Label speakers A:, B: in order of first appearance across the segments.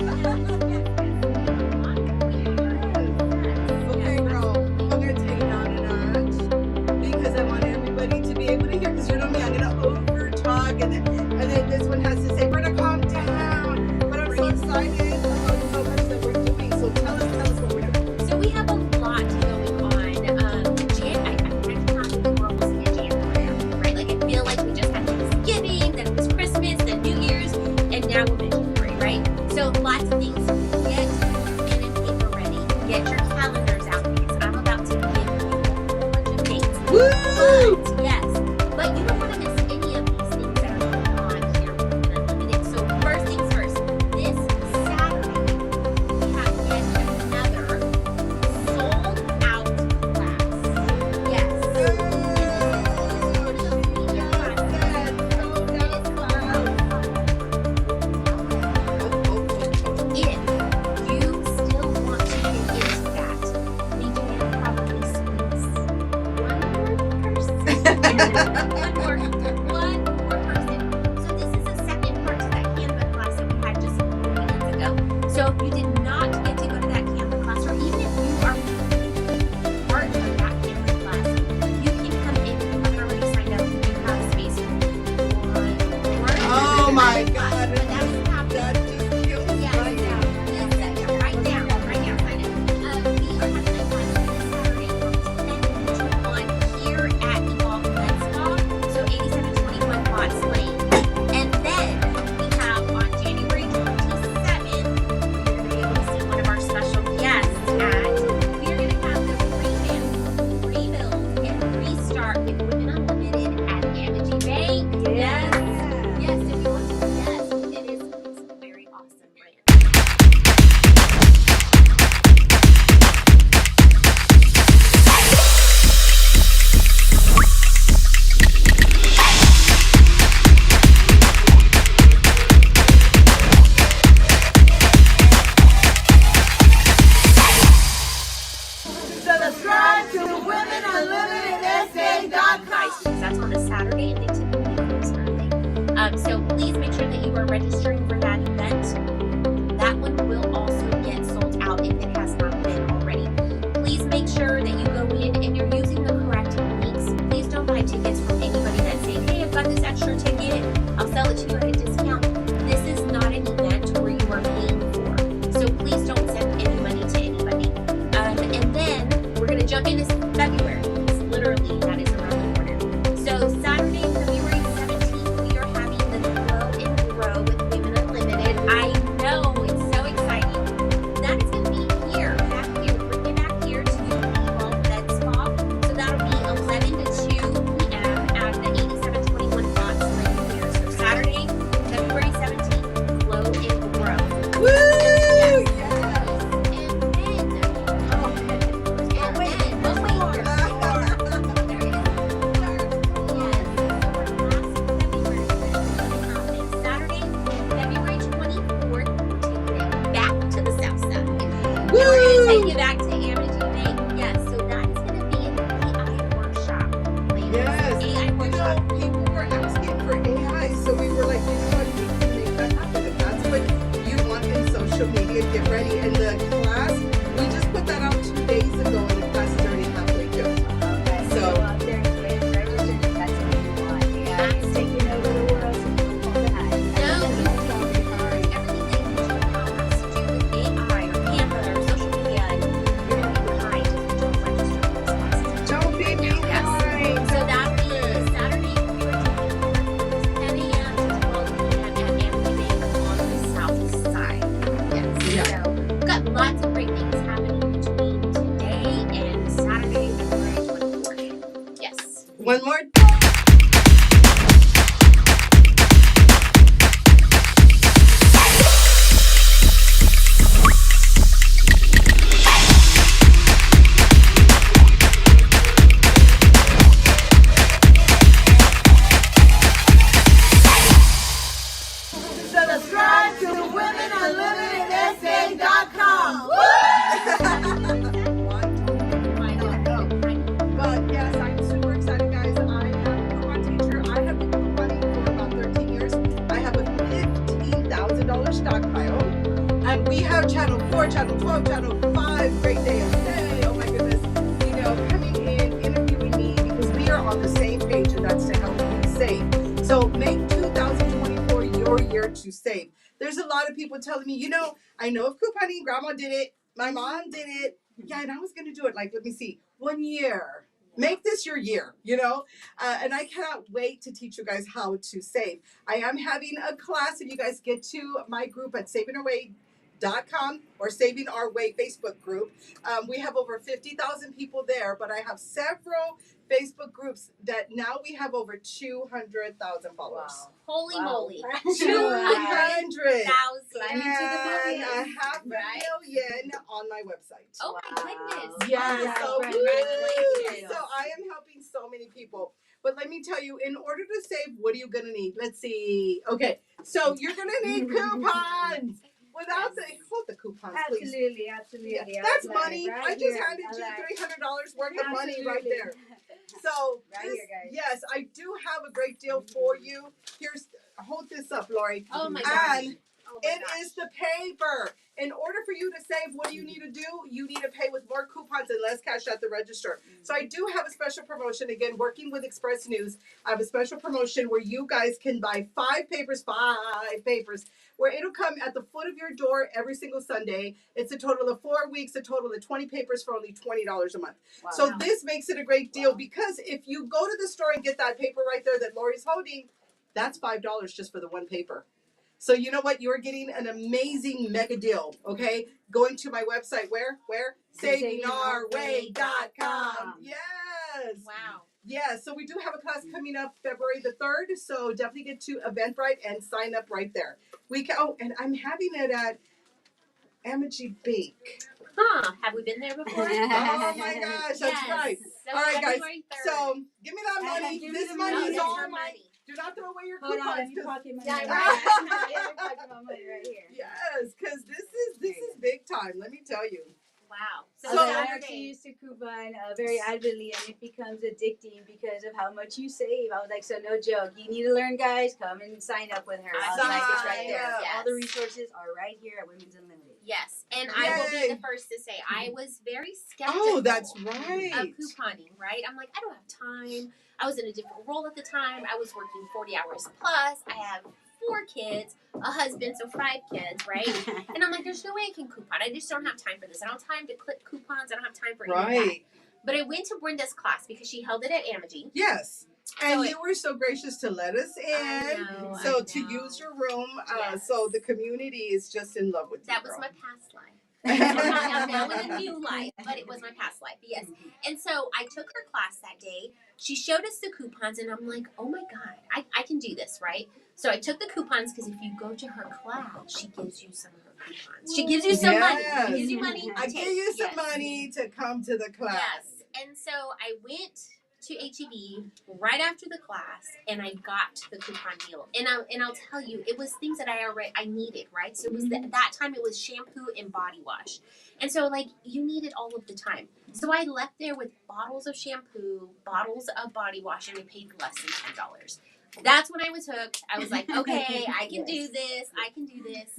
A: Okay, girl, I'm gonna take it down a notch because I want everybody to be able to hear. Because you know me, I'm gonna over talk, and then this one has to say, "Brenda, calm down." But I'm so excited about so much that we're doing. So tell us what we're doing.
B: So we have a lot going on. I kind of we're almost in January, right? Like I feel like we just had Thanksgiving, then it was Christmas, then New Year's, and now we're in January, right? So lots of things. Get pen and paper ready. Get your calendars out because I'm about to give you a whole bunch of dates.
A: Woo!
B: But yes, but you don't want to miss any of these things that are going on here with Women Unlimited. So first things first, this Saturday we have yet another sold out class. Yes. If you still want to get into that, we can probably squeeze one more person. one more person. So this is the second part to that Canva class that we had just a few minutes ago. So if you did not get to go to that Canva class, or even if you are part of that Canva class, you can come in. If you haven't already signed up, you have space for one more.
A: Oh my God!
B: But that is happening.
A: That just kills
B: Yeah,
A: my
B: right down. Right down. Sign it. We are having a class this Saturday from 10 to 1 here at Evolve Med Spa, so 8721 Watts Lane. And then we have on January 27th, you're going to be able to see one of our special guests we are going to have the revamp, rebuild, and restart with Women Unlimited at Amity Bank. Yes. Yes, if you want to, yes, it is a very awesome brand.
A: Subscribe to WomenUnlimitedSA.com.
B: Nice, because that's on a Saturday and they typically close early. So please make sure that you are registering for that event. That one will also get sold out if it has not been already. Please make sure that you go in and you're using the correct links. Please don't buy tickets from anybody that's saying, "Hey, I've got this extra ticket. I'll sell it to you at a discount." This is not an event where you are paying for. So please don't send any money to anybody. And then we're going to jump into February. It's literally, that is around the corner. So Saturday, February 17th, we are having the Glow and Grow with Women Unlimited. I know, it's so exciting. That is going to be here, back here. Bring it back here to Evolve Med Spa. So that'll be 11 to 2 p.m. at the 8721 Watts Lane here. So Saturday, February 17th, Glow and Grow.
A: Woo! Yes.
B: Take you back to Amity Bank. Yes, so that is going to be an AI workshop.
A: Yes.
B: AI
A: You
B: workshop.
A: know, people were asking for AI, so we were like, you know what, we can make that happen. If that's what you want in social media, get ready. And the class, we just put that out 2 days ago, and the class is already halfway built.
C: Okay,
A: So-
C: go out there and get registered if that's what you want. Yeah, it's taking over the world. So don't fall behind.
B: No, everything that you know has to do with AI or Canva or social media, and you're going to be behind if you don't register for those classes.
A: Don't be behind.
B: So that'll be Saturday, February 24th, 10 a.m. to 12 p.m. at Amity Bank on the south side. Yes.
A: Yeah.
B: So we've got lots of great things happening between today and Saturday, February 24th. Yes.
A: One more. Subscribe to WomenUnlimitedSA.com. But yes, I'm super excited, guys. I am a Quran teacher. I have been Quran for about 13 years. I have a $15,000 stockpile. I'm channel 4, channel 12, channel 5, great day of day. Oh my goodness. You know, coming in, interviewing me because we are on the same page, and that's to help you save. So make 2024 your year to save. There's a lot of people telling me, you know, I know of couponing, grandma did it, my mom did it. Yeah, and I was going to do it, like, let me see, 1 year. Make this your year, you know? And I cannot wait to teach you guys how to save. I am having a class. If you guys get to my group at savingourway.com or Saving Our Way Facebook group, we have over 50,000 people there, but I have several Facebook groups that now we have over 200,000 followers.
C: Wow.
B: Holy moly.
A: 200,000.
C: Climbing to the
A: And
C: millions.
A: 500,000 on my website.
B: Oh my goodness.
A: Yeah, so,
B: Congratulations.
A: so I am helping so many people. But let me tell you, in order to save, what are you going to need? Let's see. Okay, so you're going to need coupons. Without the coupons, please.
C: Absolutely.
A: Yeah, that's
C: Like,
A: money.
C: right
A: I just
C: here.
A: handed you
C: Like,
A: $300 worth of money right there. So,
C: Right
A: this,
C: here, guys.
A: yes, I do have a great deal for you. Hold this up, Laurie.
B: Oh my gosh.
A: And it is the paper. In order for you to save, what do you need to do? You need to pay with more coupons and less cash at the register. So I do have a special promotion. Again, working with Express News, I have a special promotion where you guys can buy 5 papers, where it'll come at the foot of your door every single Sunday. It's a total of 4 weeks, a total of 20 papers for only $20 a month.
C: Wow.
A: So this makes it a great deal because if you go to the store and get that paper right there that Laurie's holding, that's $5 just for the one paper. So you know what? You're getting an amazing mega deal, okay? Going to my website, where? SavingOurWay.com. Yes.
B: Wow.
A: Yeah, so we do have a class coming up February the 3rd, so definitely get to Eventbrite and sign up right there. And I'm having it at Amity Bake.
B: Huh. Have we been there before?
A: Oh my gosh, that's right.
B: So
A: All right, guys.
B: February 3rd.
A: So give me that money.
C: Give me
A: This
C: the
A: money
C: money.
A: is
B: That's
A: all
B: her
A: mine.
B: money.
A: Do not throw away your
C: Hold on,
A: coupons.
C: let me pocket my
B: Yeah,
C: money.
B: right.
C: Yeah, let me pocket my money right here.
A: Yes, because this is big time. Let me tell you.
B: Wow.
C: So
A: So-
C: I actually used to coupon very avidly, and it becomes addicting because of how much you save. I was like, so no joke. You need to learn, guys. Come and sign up with her. I was like, it's right there.
A: Sign
B: up.
C: All the resources are right here at Women's Unlimited.
B: Yes. And I will be
A: Yay.
B: the first to say I was very skeptical.
A: Oh, that's
B: Of
A: right.
B: couponing, right? I'm like, I don't have time. I was in a different role at the time. I was working 40 hours plus. I have 4 kids, a husband, so 5 kids, right? And I'm like, there's no way I can coupon. I just don't have time for this. I don't have time to click coupons. I don't have time for any of that.
A: Right.
B: But I went to Brenda's class because she held it at Amity.
A: Yes. And
B: So
A: you were so gracious to let us in.
B: I know.
A: To use your room.
B: Yes.
A: So the community is just in love with you.
B: That was
A: girl.
B: my past life. I'm now in a new life, but it was my past life, yes. And so I took her class that day. She showed us the coupons, and I'm like, oh my God, I can do this, right? So I took the coupons because if you go to her class, she gives you some of her coupons. She gives you some money.
A: Yes.
B: She gives you money.
A: I
B: to
A: give
B: take.
A: you some
B: Yes.
A: money to come to the class.
B: Yes. And so I went to HEB right after the class, and I got the coupon deal. And I'll tell you, it was things that I needed, right? So it was that time it was shampoo and body wash, and so like you need it all of the time. So I left there with bottles of shampoo, bottles of body wash, and I paid less than $10. That's when I was hooked. I was like, okay, I can do this. I can do this.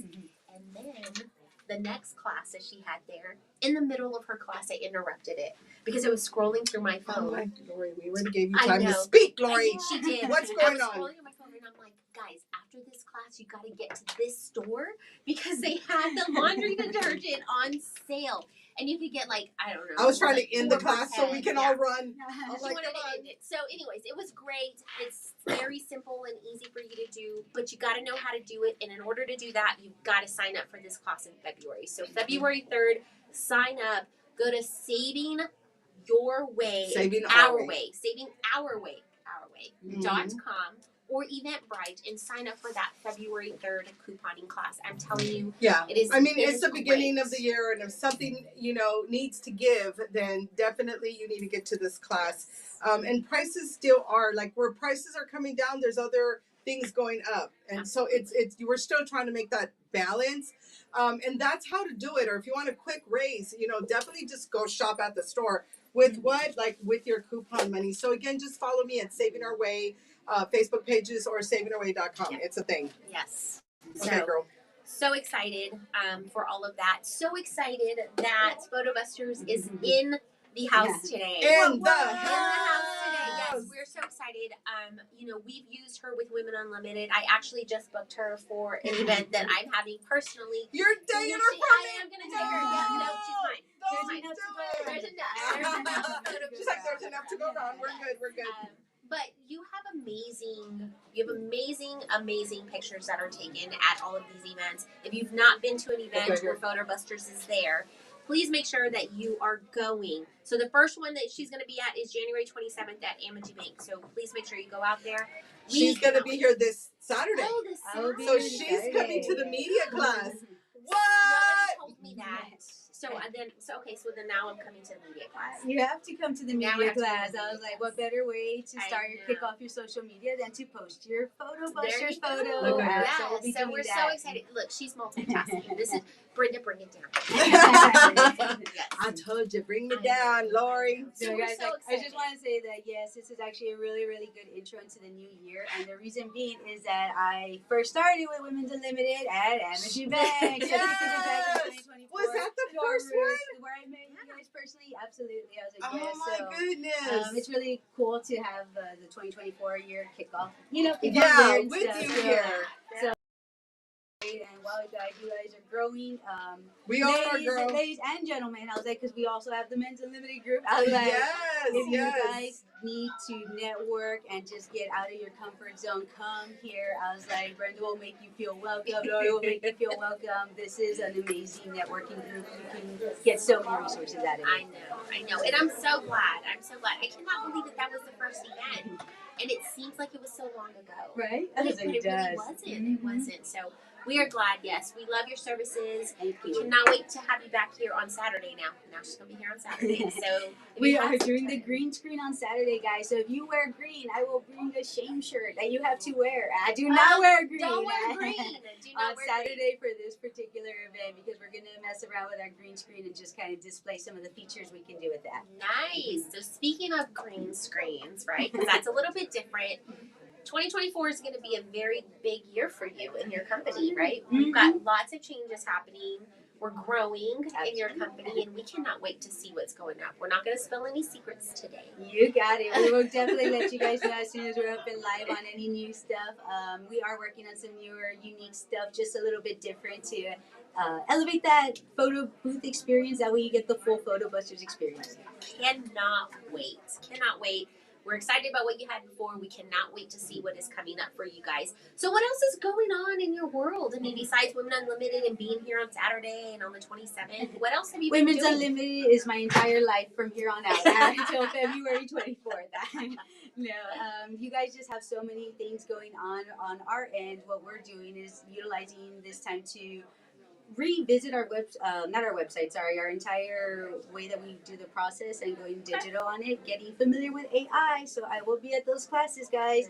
B: And then the next class that she had there, in the middle of her class, I interrupted it because it was scrolling through my
A: Oh
B: phone.
A: my, Laurie, we already gave you
B: I
A: time to
B: know.
A: speak,
B: And
A: Laurie.
B: she did.
A: What's
B: I
A: going
B: was
A: on?
B: scrolling on my phone, and I'm like, guys, after this class, you got to get to this store because they had the laundry detergent on sale. And you could get like, I don't know.
A: I was trying
B: like
A: to end the
B: 4
A: class so we can all run.
B: She
A: like,
B: wanted
A: come
B: to
A: on.
B: end it. So anyways, it was great. It's very simple and easy for you to do, but you got to know how to do it. And in order to do that, you've got to sign up for this class in February. So February 3rd, sign up. Go to Saving Your Way.
A: Saving
B: Our
A: Our
B: Way. Saving Our Way. .com or Eventbrite and sign up for that February 3rd couponing class. I'm telling you,
A: Yeah.
B: it is.
A: I mean,
B: it
A: it's
B: is
A: the beginning
B: great.
A: of the year, and if something, needs to give, then definitely you need to get to this class. And prices still are, like, where prices are coming down, there's other things going up. And so it's we're still trying to make that balance. And that's how to do it. Or if you want a quick raise, definitely just go shop at the store. With what? Like with your coupon money. So again, just follow me at Saving Our Way Facebook pages or savingourway.com.
B: Yeah.
A: It's a thing.
B: Yes.
A: Okay,
B: So,
A: girl.
B: So excited for all of that. So excited that Photobusters is in the house today.
A: In the
B: house today. Yes, we're so excited. We've used her with Women Unlimited. I actually just booked her for an event that I'm having personally.
A: You're taking her from me.
B: I am going to take her. Yeah, no, she's mine.
C: There's enough.
A: She's like, there's enough to go around. We're good.
B: But you have amazing pictures that are taken at all of these events. If you've not been to an event where Photobusters is there, please make sure that you are going. So the first one that she's going to be at is January 27th at Amity Bank. So please make sure you go out there.
A: She's going to be here this Saturday.
B: Oh, this Saturday.
A: So she's coming to the media class. What?
B: Nobody told me that. So then now I'm coming to the media class.
C: You have to come to the media class. I was like, what better way to kick off your social media than to post your Photobusters photo?
B: So we're so excited. Look, she's multitasking. This is Brenda, bring it down.
A: I told you, bring me down, Laurie.
C: So guys, I just want to say that yes, this is actually a really, really good intro into the new year, and the reason being is that I first started with Women's Unlimited at Amity Bank. So back in 2024.
A: Was that the first one?
C: Where I met you guys personally? Absolutely. I was like,
A: Oh
C: yes.
A: my goodness.
C: It's really cool to have the 2024 year kickoff.
A: With you here.
C: And wow, guys, you guys are growing.
A: We all are growing.
C: Ladies and gentlemen, I was like, because we also have the Men's Unlimited group. I was like, if you guys need to network and just get out of your comfort zone, come here. I was like, Brenda will make you feel welcome. Laurie will make you feel welcome. This is an amazing networking group. You can get so many resources out of it.
B: I know. And I'm so glad. I cannot believe that was the first event. And it seems like it was so long ago.
C: Right?
B: But it really wasn't. It wasn't. So we are glad, yes. We love your services.
C: Thank you.
B: We cannot wait to have you back here on Saturday now. Now she's going to be here on Saturday. So
C: we are doing the green screen on Saturday, guys. So if you wear green, I will bring a shame shirt that you have to wear. I do not wear green.
B: Don't wear green.
C: On Saturday for this particular event, because we're going to mess around with our green screen and just kind of display some of the features we can do with that.
B: Nice. So speaking of green screens, right, because that's a little bit different, 2024 is going to be a very big year for you and your company, right? We've got lots of changes happening. We're growing in your company, and we cannot wait to see what's going up. We're not going to spill any secrets today.
C: You got it. We will definitely let you guys know as soon as we're up and live on any new stuff. We are working on some newer, unique stuff, just a little bit different to elevate that photo booth experience. That way you get the full Photobusters experience.
B: Cannot wait. We're excited about what you had before. We cannot wait to see what is coming up for you guys. So what else is going on in your world? I mean, besides Women Unlimited and being here on Saturday and on the 27th, what else have you been doing?
C: Women's Unlimited is my entire life from here on out until February 24th. You guys just have so many things going on our end. What we're doing is utilizing this time to revisit our our entire way that we do the process and going digital on it, getting familiar with AI. So I will be at those classes, guys.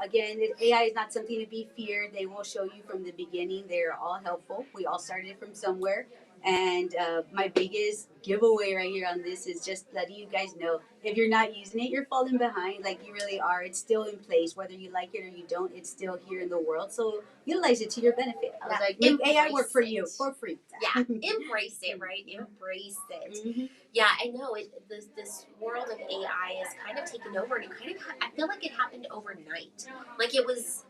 C: Again, AI is not something to be feared. They will show you from the beginning. They're all helpful. We all started from somewhere. And my biggest giveaway right here on this is just letting you guys know, if you're not using it, you're falling behind. Like you really are. It's still in place. Whether you like it or you don't, it's still here in the world. So utilize it to your benefit. I was like, make AI work for you for free.
B: Yeah, embrace it, right? Embrace it.
C: Mm-hmm.
B: Yeah, I know. This world of AI is kind of taken over, and I feel like it happened overnight. Like it was.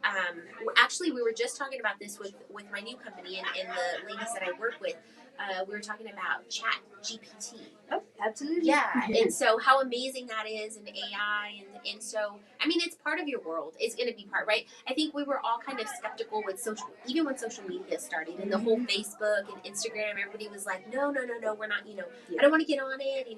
B: Actually, we were just talking about this with my new company and the ladies that I work with. We were talking about Chat GPT.
C: Oh, absolutely.
B: Yeah, and so how amazing that is, and AI, and so I mean, it's part of your world. It's going to be part, right? I think we were all kind of skeptical with even when social media started, and the whole Facebook and Instagram. Everybody was like, no, we're not. I don't want to get on it.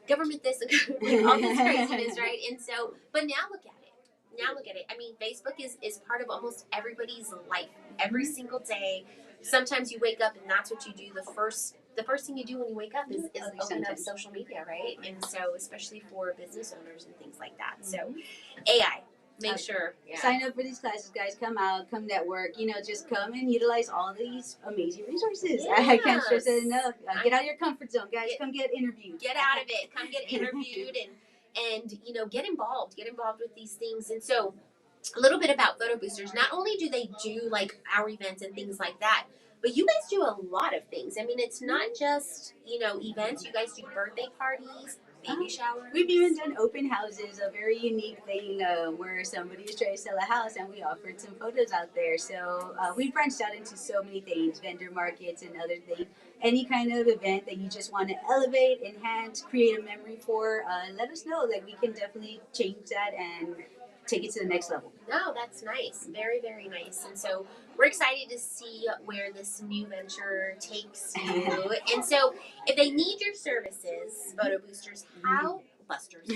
B: Government this, and all this craziness, right? And so, but now look at it. I mean, Facebook is part of almost everybody's life every single day. Sometimes you wake up and that's what you do. The first thing you do when you wake up is open up social media, right? And so, especially for business owners and things like that. So, AI, make sure. Yeah.
C: Sign up for these classes, guys. Come out, come network. Just come and utilize all these amazing resources. Yes. I can't stress it enough. Get out of your comfort zone, guys. Come get interviewed.
B: Get out of it. Come get interviewed and get involved. Get involved with these things. And so, a little bit about Photo Boosters. Not only do they do like our events and things like that, but you guys do a lot of things. I mean, it's not just, events. You guys do birthday parties, baby showers.
C: We've even done open houses, a very unique thing where somebody is trying to sell a house and we offered some photos out there. So we branched out into so many things, vendor markets and other things. Any kind of event that you just want to elevate, enhance, create a memory for, let us know. Like we can definitely change that and take it to the next level.
B: No, that's nice. Very, very nice. And so we're excited to see where this new venture takes you. And so if they need your services, Photo Boosters, photo busters,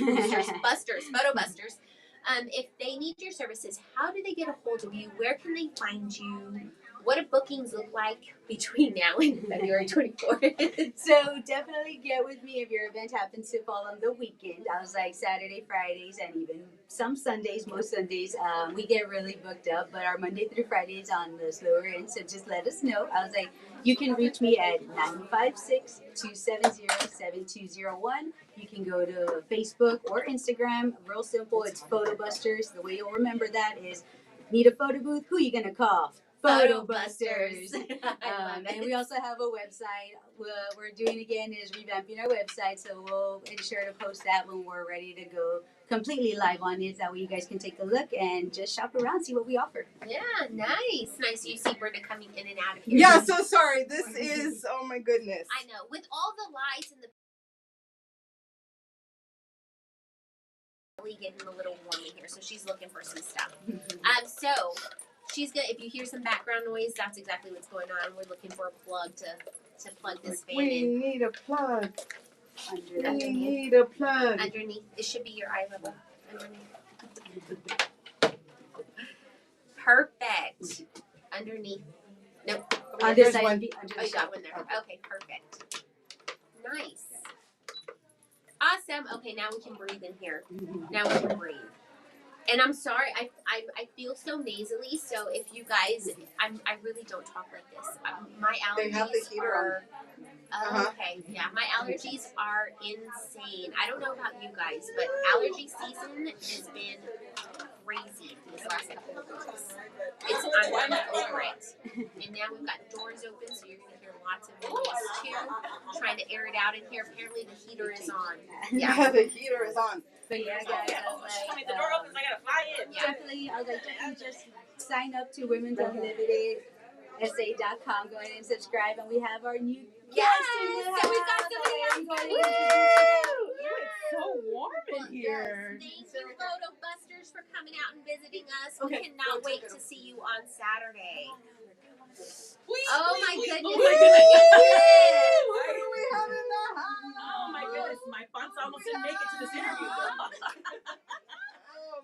B: if they need your services, how do they get a hold of you? Where can they find you? What do bookings look like between now and February 24th?
C: So definitely get with me if your event happens to fall on the weekend. I was like Saturday, Fridays, and even some Sundays, most Sundays, we get really booked up. But our Monday through Friday is on the slower end, so just let us know. I was like, you can reach me at 956-270-7201. You can go to Facebook or Instagram. Real simple. It's Photo Busters. The way you'll remember that is, need a photo booth? Who you gonna call? Photo Busters. And we also have a website. What we're doing again is revamping our website, so we'll ensure to post that when we're ready to go completely live on it. That way you guys can take a look and just shop around, see what we offer.
B: Yeah, nice. You see Brenda coming in and out of here.
A: Yeah, so sorry. This is, oh my goodness.
B: I know. With all the lights and the getting a little warm in here, so she's looking for some stuff. So she's gonna. If you hear some background noise, that's exactly what's going on. We're looking for a plug to plug this fan
A: We
B: in.
A: need a plug.
B: Underneath.
A: We need a plug.
B: Underneath, it should be your eye level. Underneath. Perfect. Underneath. Nope.
A: There's one.
C: Under the
B: Oh, you got one there. Okay, perfect. Nice. Awesome. Okay, now we can breathe in here. Now we can breathe. And I'm sorry, I feel so nasally. So if you guys, I really don't talk like this. My allergies
A: They have the heater
B: are. Okay, yeah, my allergies are insane. I don't know about you guys, but allergy season has been crazy these last couple of weeks. I'm over it. And now we've got doors open, so you're gonna hear lots of noise too. Trying to air it out in here. Apparently the heater is on.
A: Yeah, the heater is on.
C: But yeah, guys, I was like,
D: The door opens, I gotta fly in.
C: definitely, I was like, definitely just sign up to Women's Unlimited SA.com. Go ahead and subscribe, and we have our new
B: Yes!
C: guest in the
B: So we got
C: house.
B: somebody else
C: Go ahead
B: coming
C: and
B: in.
C: introduce
D: It's so warm in here.
B: Thank you, Photo Busters, for coming out and visiting us.
A: Okay.
B: We cannot wait to see you on Saturday.
D: Whee,
B: Oh
D: whee,
B: my
D: whee.
B: goodness.
D: Oh my goodness.
A: What do we have in the house?
D: Oh my goodness. My fonts almost didn't make it to this interview.
A: Oh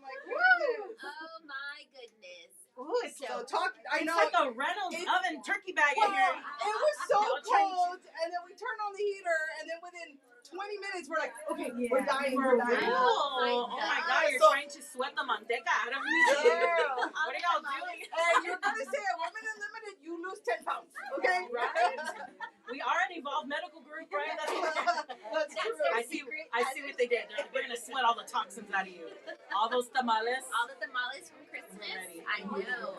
A: my goodness.
B: Oh my goodness.
D: Ooh, it's
A: So talk. I
D: it's
A: know.
D: like a Reynolds
A: It-
D: oven turkey bag
A: Well,
D: in here.
A: it was so
D: Y'all trying to-
A: cold, and then we turned on the heater, and then within 20 minutes, we're like, okay,
C: Yeah.
A: we're dying,
D: For
A: we're dying.
D: real? Oh my god, you're
A: So-
D: trying to sweat the manteca out of me.
A: Girl.
D: What are y'all doing?
A: And you're gonna say at Women Unlimited, you lose 10 pounds, okay?
D: Right? We are an evolved medical group, right?
A: That's true.
D: I see what they did. We're gonna sweat all the toxins out of you. All those tamales.
B: All the tamales from Christmas.
D: Ready.
B: I know.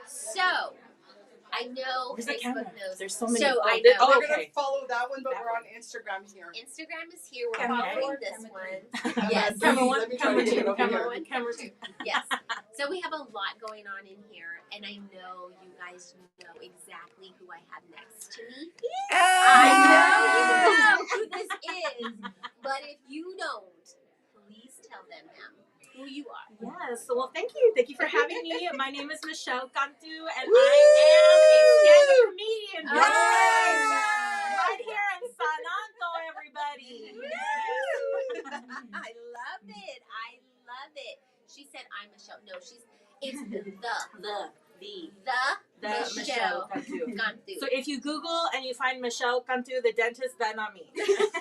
B: So, I know
D: Where's the
B: Facebook
D: camera?
B: knows.
D: There's so many.
B: So, I
D: there-
B: know.
A: We're
D: okay.
A: gonna follow that one, but
D: That
A: we're
D: one.
A: on Instagram here.
B: Instagram is here. We're
D: Camera
B: following
D: one,
B: this
C: camera
B: one. Yes.
D: Camera
A: Let
D: one,
A: me try
D: camera
A: to get it
D: two,
A: over
D: camera
A: here.
D: one, camera two.
B: Yes. So we have a lot going on in here, and I know you guys know exactly who I have next to me. I know you know who this is, but if you don't, please tell them, ma'am, who you are.
D: Yes. So, well, thank you. Thank you for having me. My name is Michelle Cantu, and I am a stand-up comedian.
B: Oh,
D: Right here in San Anto, everybody.
B: I love it. I love it. She said I'm Michelle. No, it's the Michelle
D: Cantu.
B: Cantu.
D: So if you Google and you find Michelle Cantu, the dentist, that's not me. It's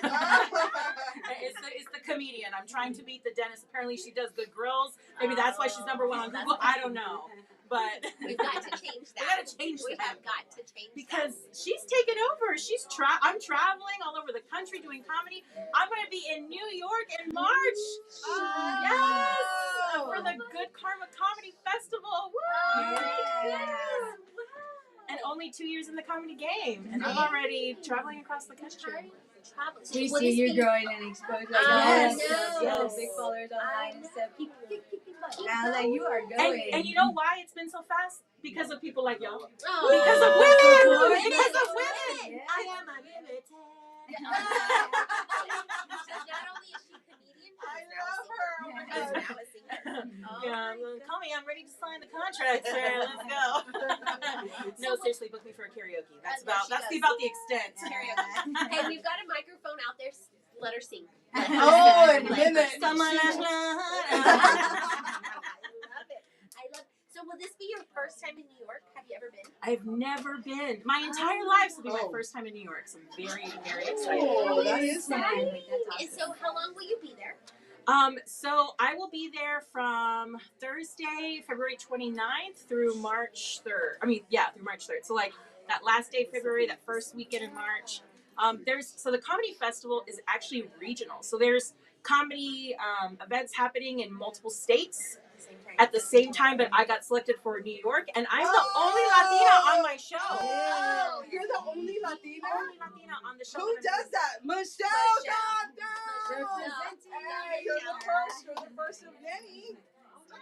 D: the comedian. I'm trying to beat the dentist. Apparently she does good grills. Maybe that's why she's number one on Google. I don't know. but
B: We've got to change that.
D: We got to change
B: We
D: that.
B: have got to change
D: Because she's taken over. I'm traveling all over the country doing comedy. I'm going to be in New York in March. Yes! For the Good Karma Comedy Festival. Woo!
B: Yes.
D: And only 2 years in the comedy game. And I'm already traveling across the country.
C: We see you growing and exposed like
B: Yes.
C: yes. Big followers online and stuff. Keep now that you are going.
D: And you know why it's been so fast? Because of people like y'all.
B: Oh.
D: Because of women. Because of women.
B: Yes.
D: I am unlimited.
B: So not only is she a comedian,
A: I love her. Oh my
B: she's
A: God.
B: now a singer.
D: Yeah, call me. I'm ready to sign the contract, sir. Let's go. No, seriously, book me for a karaoke. That's about the extent.
B: Karaoke. Hey, we've got a microphone out there. Let her sing.
A: Oh, and women.
D: Someone
B: I love it. So will this be your first time in New York? Have you ever been?
D: I've never been. My entire life will be my first time in New York. So I'm very, very excited.
A: Oh, that is nice.
B: And so how long will you be there?
D: So I will be there from Thursday, February 29th through March 3rd. Through March 3rd. So like that last day of February, that first weekend in March. So the comedy festival is actually regional. So there's comedy events happening in multiple states at the same time, but I got selected for New York, and I'm the only Latina on my show.
A: Oh, you're the only Latina?
D: Only Latina on the show.
A: Who does that? Michelle, goddamn! Hey, you're the first of many. I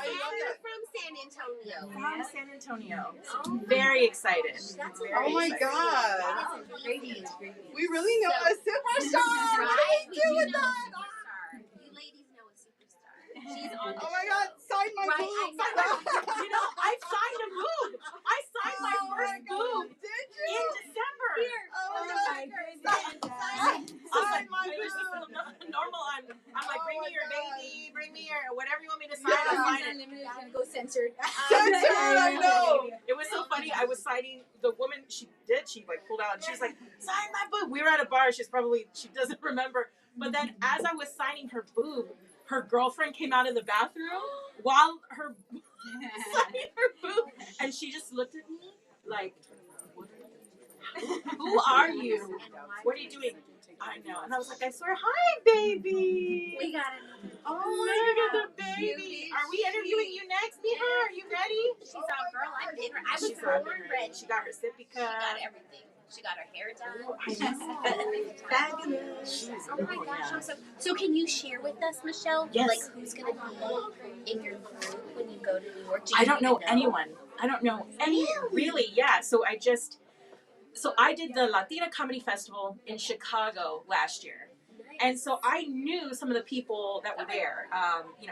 A: love
B: And
A: that.
B: from San Antonio.
D: From San Antonio. So very excited.
B: That's
A: Oh my God.
B: That is amazing.
A: We really know a superstar.
B: Right?
A: What
B: We
A: do
B: do
A: with
B: know a
A: that?
B: superstar. You ladies know a superstar. She's on the
A: Oh my
B: show.
A: God, sign my
B: Right,
A: boob.
B: I know.
D: You know, I signed a boob. I signed my first boob
A: Did
D: in
A: you?
D: December.
B: Here.
A: Oh my
B: Oh
A: God.
B: goodness.
A: Sign my
D: It was just
A: boob.
D: normal. I'm like, bring me your baby, bring me your whatever you want me to sign.
A: Yeah.
D: I'll sign it.
C: Unlimited is gonna go censored.
A: Censored, I know.
D: It was so funny. I was signing the woman. She like pulled out and she was like, sign my boob. We were at a bar. She doesn't remember. But then as I was signing her boob, her girlfriend came out of the bathroom while her signing her boob, and she just looked at me like, who are you? What are you doing? I know. And I was like, I swear, hi, baby.
B: We got it.
D: Oh my God, the baby. Are we interviewing you next, Mija? Are you ready?
B: She's on girl. I did her. I was
D: She's
B: born
D: ready.
B: ready.
D: She got her sippy
B: She
D: cup.
B: got everything. She got her hair done.
A: Fabulous.
B: Oh my gosh, I'm so can you share with us, Michelle?
D: Yes.
B: Like who's gonna be in your group when you go to New York?
D: I don't know anyone. I don't know any. Really, yeah. So I did the Latina Comedy Festival in Chicago last year. And so I knew some of the people that were there.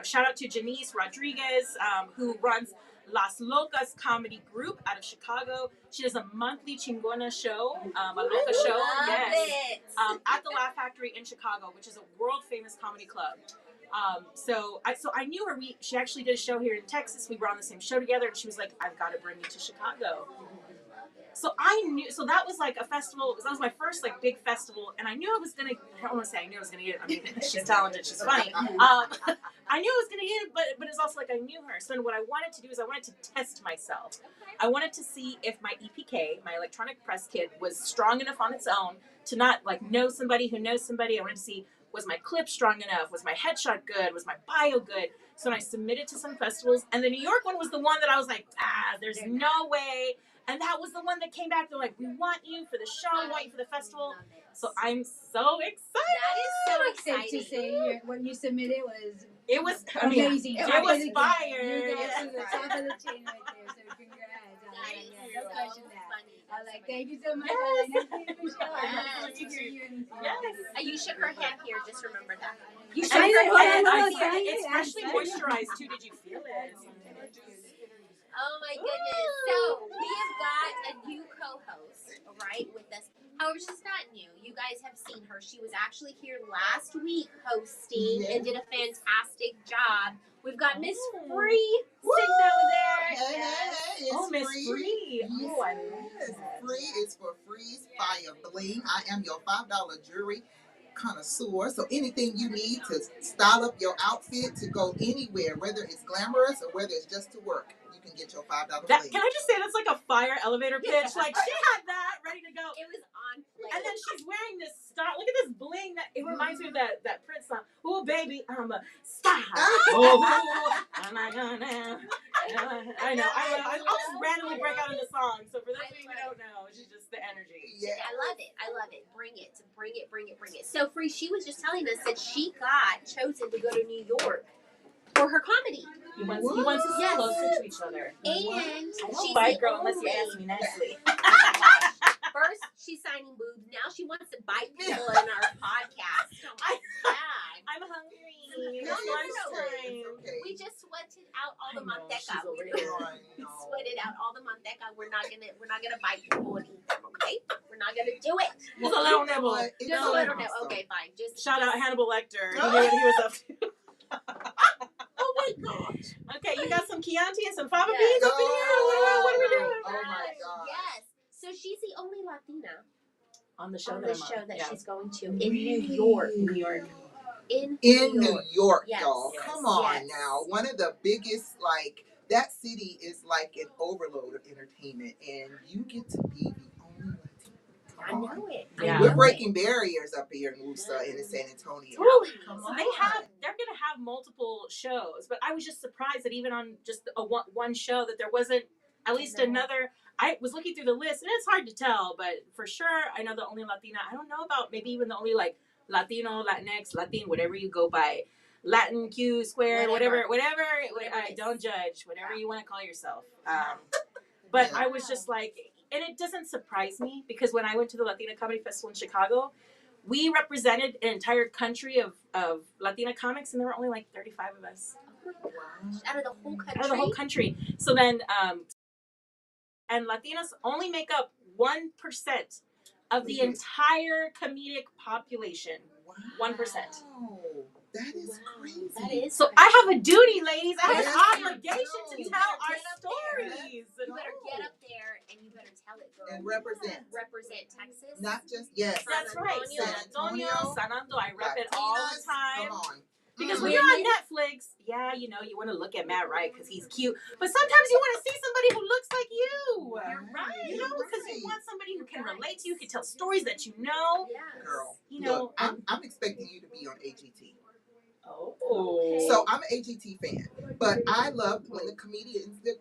D: Shout out to Janice Rodriguez, who runs Las Locas Comedy Group out of Chicago. She does a monthly Chingona show, a Loca show, at the Laugh Factory in Chicago, which is a world famous comedy club. So I knew her. She actually did a show here in Texas. We were on the same show together, and she was like, "I've got to bring you to Chicago." So I knew. So that was like a festival. That was my first like big festival, and I knew I was gonna. I don't want to say I knew I was gonna get it. I mean, she's talented. She's funny. I knew I was gonna get it, but it's also like I knew her. So then what I wanted to do is I wanted to test myself. I wanted to see if my EPK, my electronic press kit, was strong enough on its own to not like know somebody who knows somebody. I wanted to see, was my clip strong enough? Was my headshot good? Was my bio good? So I submitted to some festivals, and the New York one was the one that I was like, there's no way. And that was the one that came back. They're like, we want you for the show, we want you for the festival. So I'm so excited.
B: That is so
C: Safe to
B: exciting.
C: say what you submitted was
B: amazing.
D: It was fire.
C: You got to the top of the chain right there. So congrats. No question that. I was like, thank you so much. I like, nice to meet you, Michelle. I love to hear you and
B: You shook her hand here. Just remember that.
C: You
D: And
C: signed it.
D: it's freshly moisturized too. Did you feel it?
B: Oh my goodness. So we have got a new co-host, right, with us. However, she's not new. You guys have seen her. She was actually here last week hosting and did a fantastic job. We've got Miss Free sitting over there.
E: Hey, it's
D: Miss
E: free.
D: Free. Oh, I love
E: Yes,
D: that.
E: free. It's for Freeze Fire Bling. I am your $5 jewelry connoisseur. So anything you need to style up your outfit to go anywhere, whether it's glamorous or whether it's just to work, you can get your $5 $5
D: That,
E: bling.
D: can I just say that's like a fire elevator pitch? Like she had that ready to go.
B: It was on play.
D: And then she's wearing this star. Look at this bling. That it reminds me of that Prince song. Oh baby, I'm a star. Oh, am I gonna? I know. I'll just randomly break out into song. So for those of you who don't know, it's just the energy.
E: Yeah.
B: I love it. I love it. Bring it. So Free, she was just telling us that she got chosen to go to New York for her comedy.
D: He wants us
B: Yes.
D: closer to each other.
B: And
D: I
B: she's
D: don't bite,
B: the
D: girl, unless you
B: only-
D: ask me nicely.
B: First, she's signing boobs. Now she wants to bite people in our podcast. Oh my God.
D: I'm hungry.
B: No.
E: It's okay.
B: We just sweated out all the
D: I know,
B: manteca.
D: she's over
B: We
D: here.
E: I know.
B: sweated out all the manteca. We're not gonna bite people and eat them. Okay, we're not gonna do it.
D: Just a little nibble.
E: But it's
B: Just
E: so
B: a little bit.
E: awesome.
B: Okay, fine. Just
D: Shout out Hannibal Lecter. He knew what he was up to.
B: Oh my gosh.
D: Okay, you got some Chianti and some fava
B: Yes.
D: beans up in here? What are we doing?
E: Oh my God.
B: Yes. So she's the only Latina
D: On the show
B: on
D: that
B: the
D: I'm on.
B: show that
D: Yeah.
B: she's going to in New York.
D: New York.
B: In
E: New York,
B: Yes.
E: y'all.
D: Yes.
E: Come on
B: Yes.
E: now. One of the biggest, like, that city is like an overload of entertainment, and you get to be the only Latino.
B: I
E: Come on.
B: know it.
D: Yeah.
B: I
E: We're
B: know
E: breaking barriers up here in USA and in San Antonio.
B: Totally.
E: Come
D: So
E: on.
D: they're gonna have multiple shows, but I was just surprised that even on just one show that there wasn't at least
B: I know.
D: another. I was looking through the list, and it's hard to tell, but for sure, I know the only Latina. I don't know about maybe even the only like Latino, Latinx, Latin, whatever you go by, Latin Q squared, whatever.
B: Whatever
D: I
B: it is.
D: don't judge, whatever you want to call yourself. But
E: Yeah.
D: I was just like, and it doesn't surprise me because when I went to the Latina Comedy Festival in Chicago, we represented an entire country of Latina comics, and there were only like 35 of us
B: Out of the whole country.
D: out of the whole country. So then, and Latinos only make up 1% of the entire comedic population. 1%.
E: Wow. That is
B: Wow.
E: crazy.
B: That is
D: So I have a duty, ladies. I have
E: Yes,
D: an
E: you
D: obligation
E: do.
D: to
E: You
D: tell
B: better
D: our
B: get up there.
D: stories.
B: You better get up there and you better tell it, girl.
E: And represent.
B: Represent Texas.
E: Not just, yes.
D: That's right.
B: San
D: San Antonio, San Antonio. I rep it all the
E: Latinas,
D: time.
E: Come on.
D: Because
E: Mhm.
D: when you're on Netflix, yeah, you know, you want to look at Matt Wright because he's cute. But sometimes you want to see somebody who looks like you.
B: You're right.
D: You know, because you
E: Right.
D: want somebody who can relate to you, can tell stories that you know.
B: Yes.
E: Girl,
D: You know,
E: look, I'm expecting you to be on AGT.
D: Oh.
E: So I'm an AGT fan, but I love when the comedians they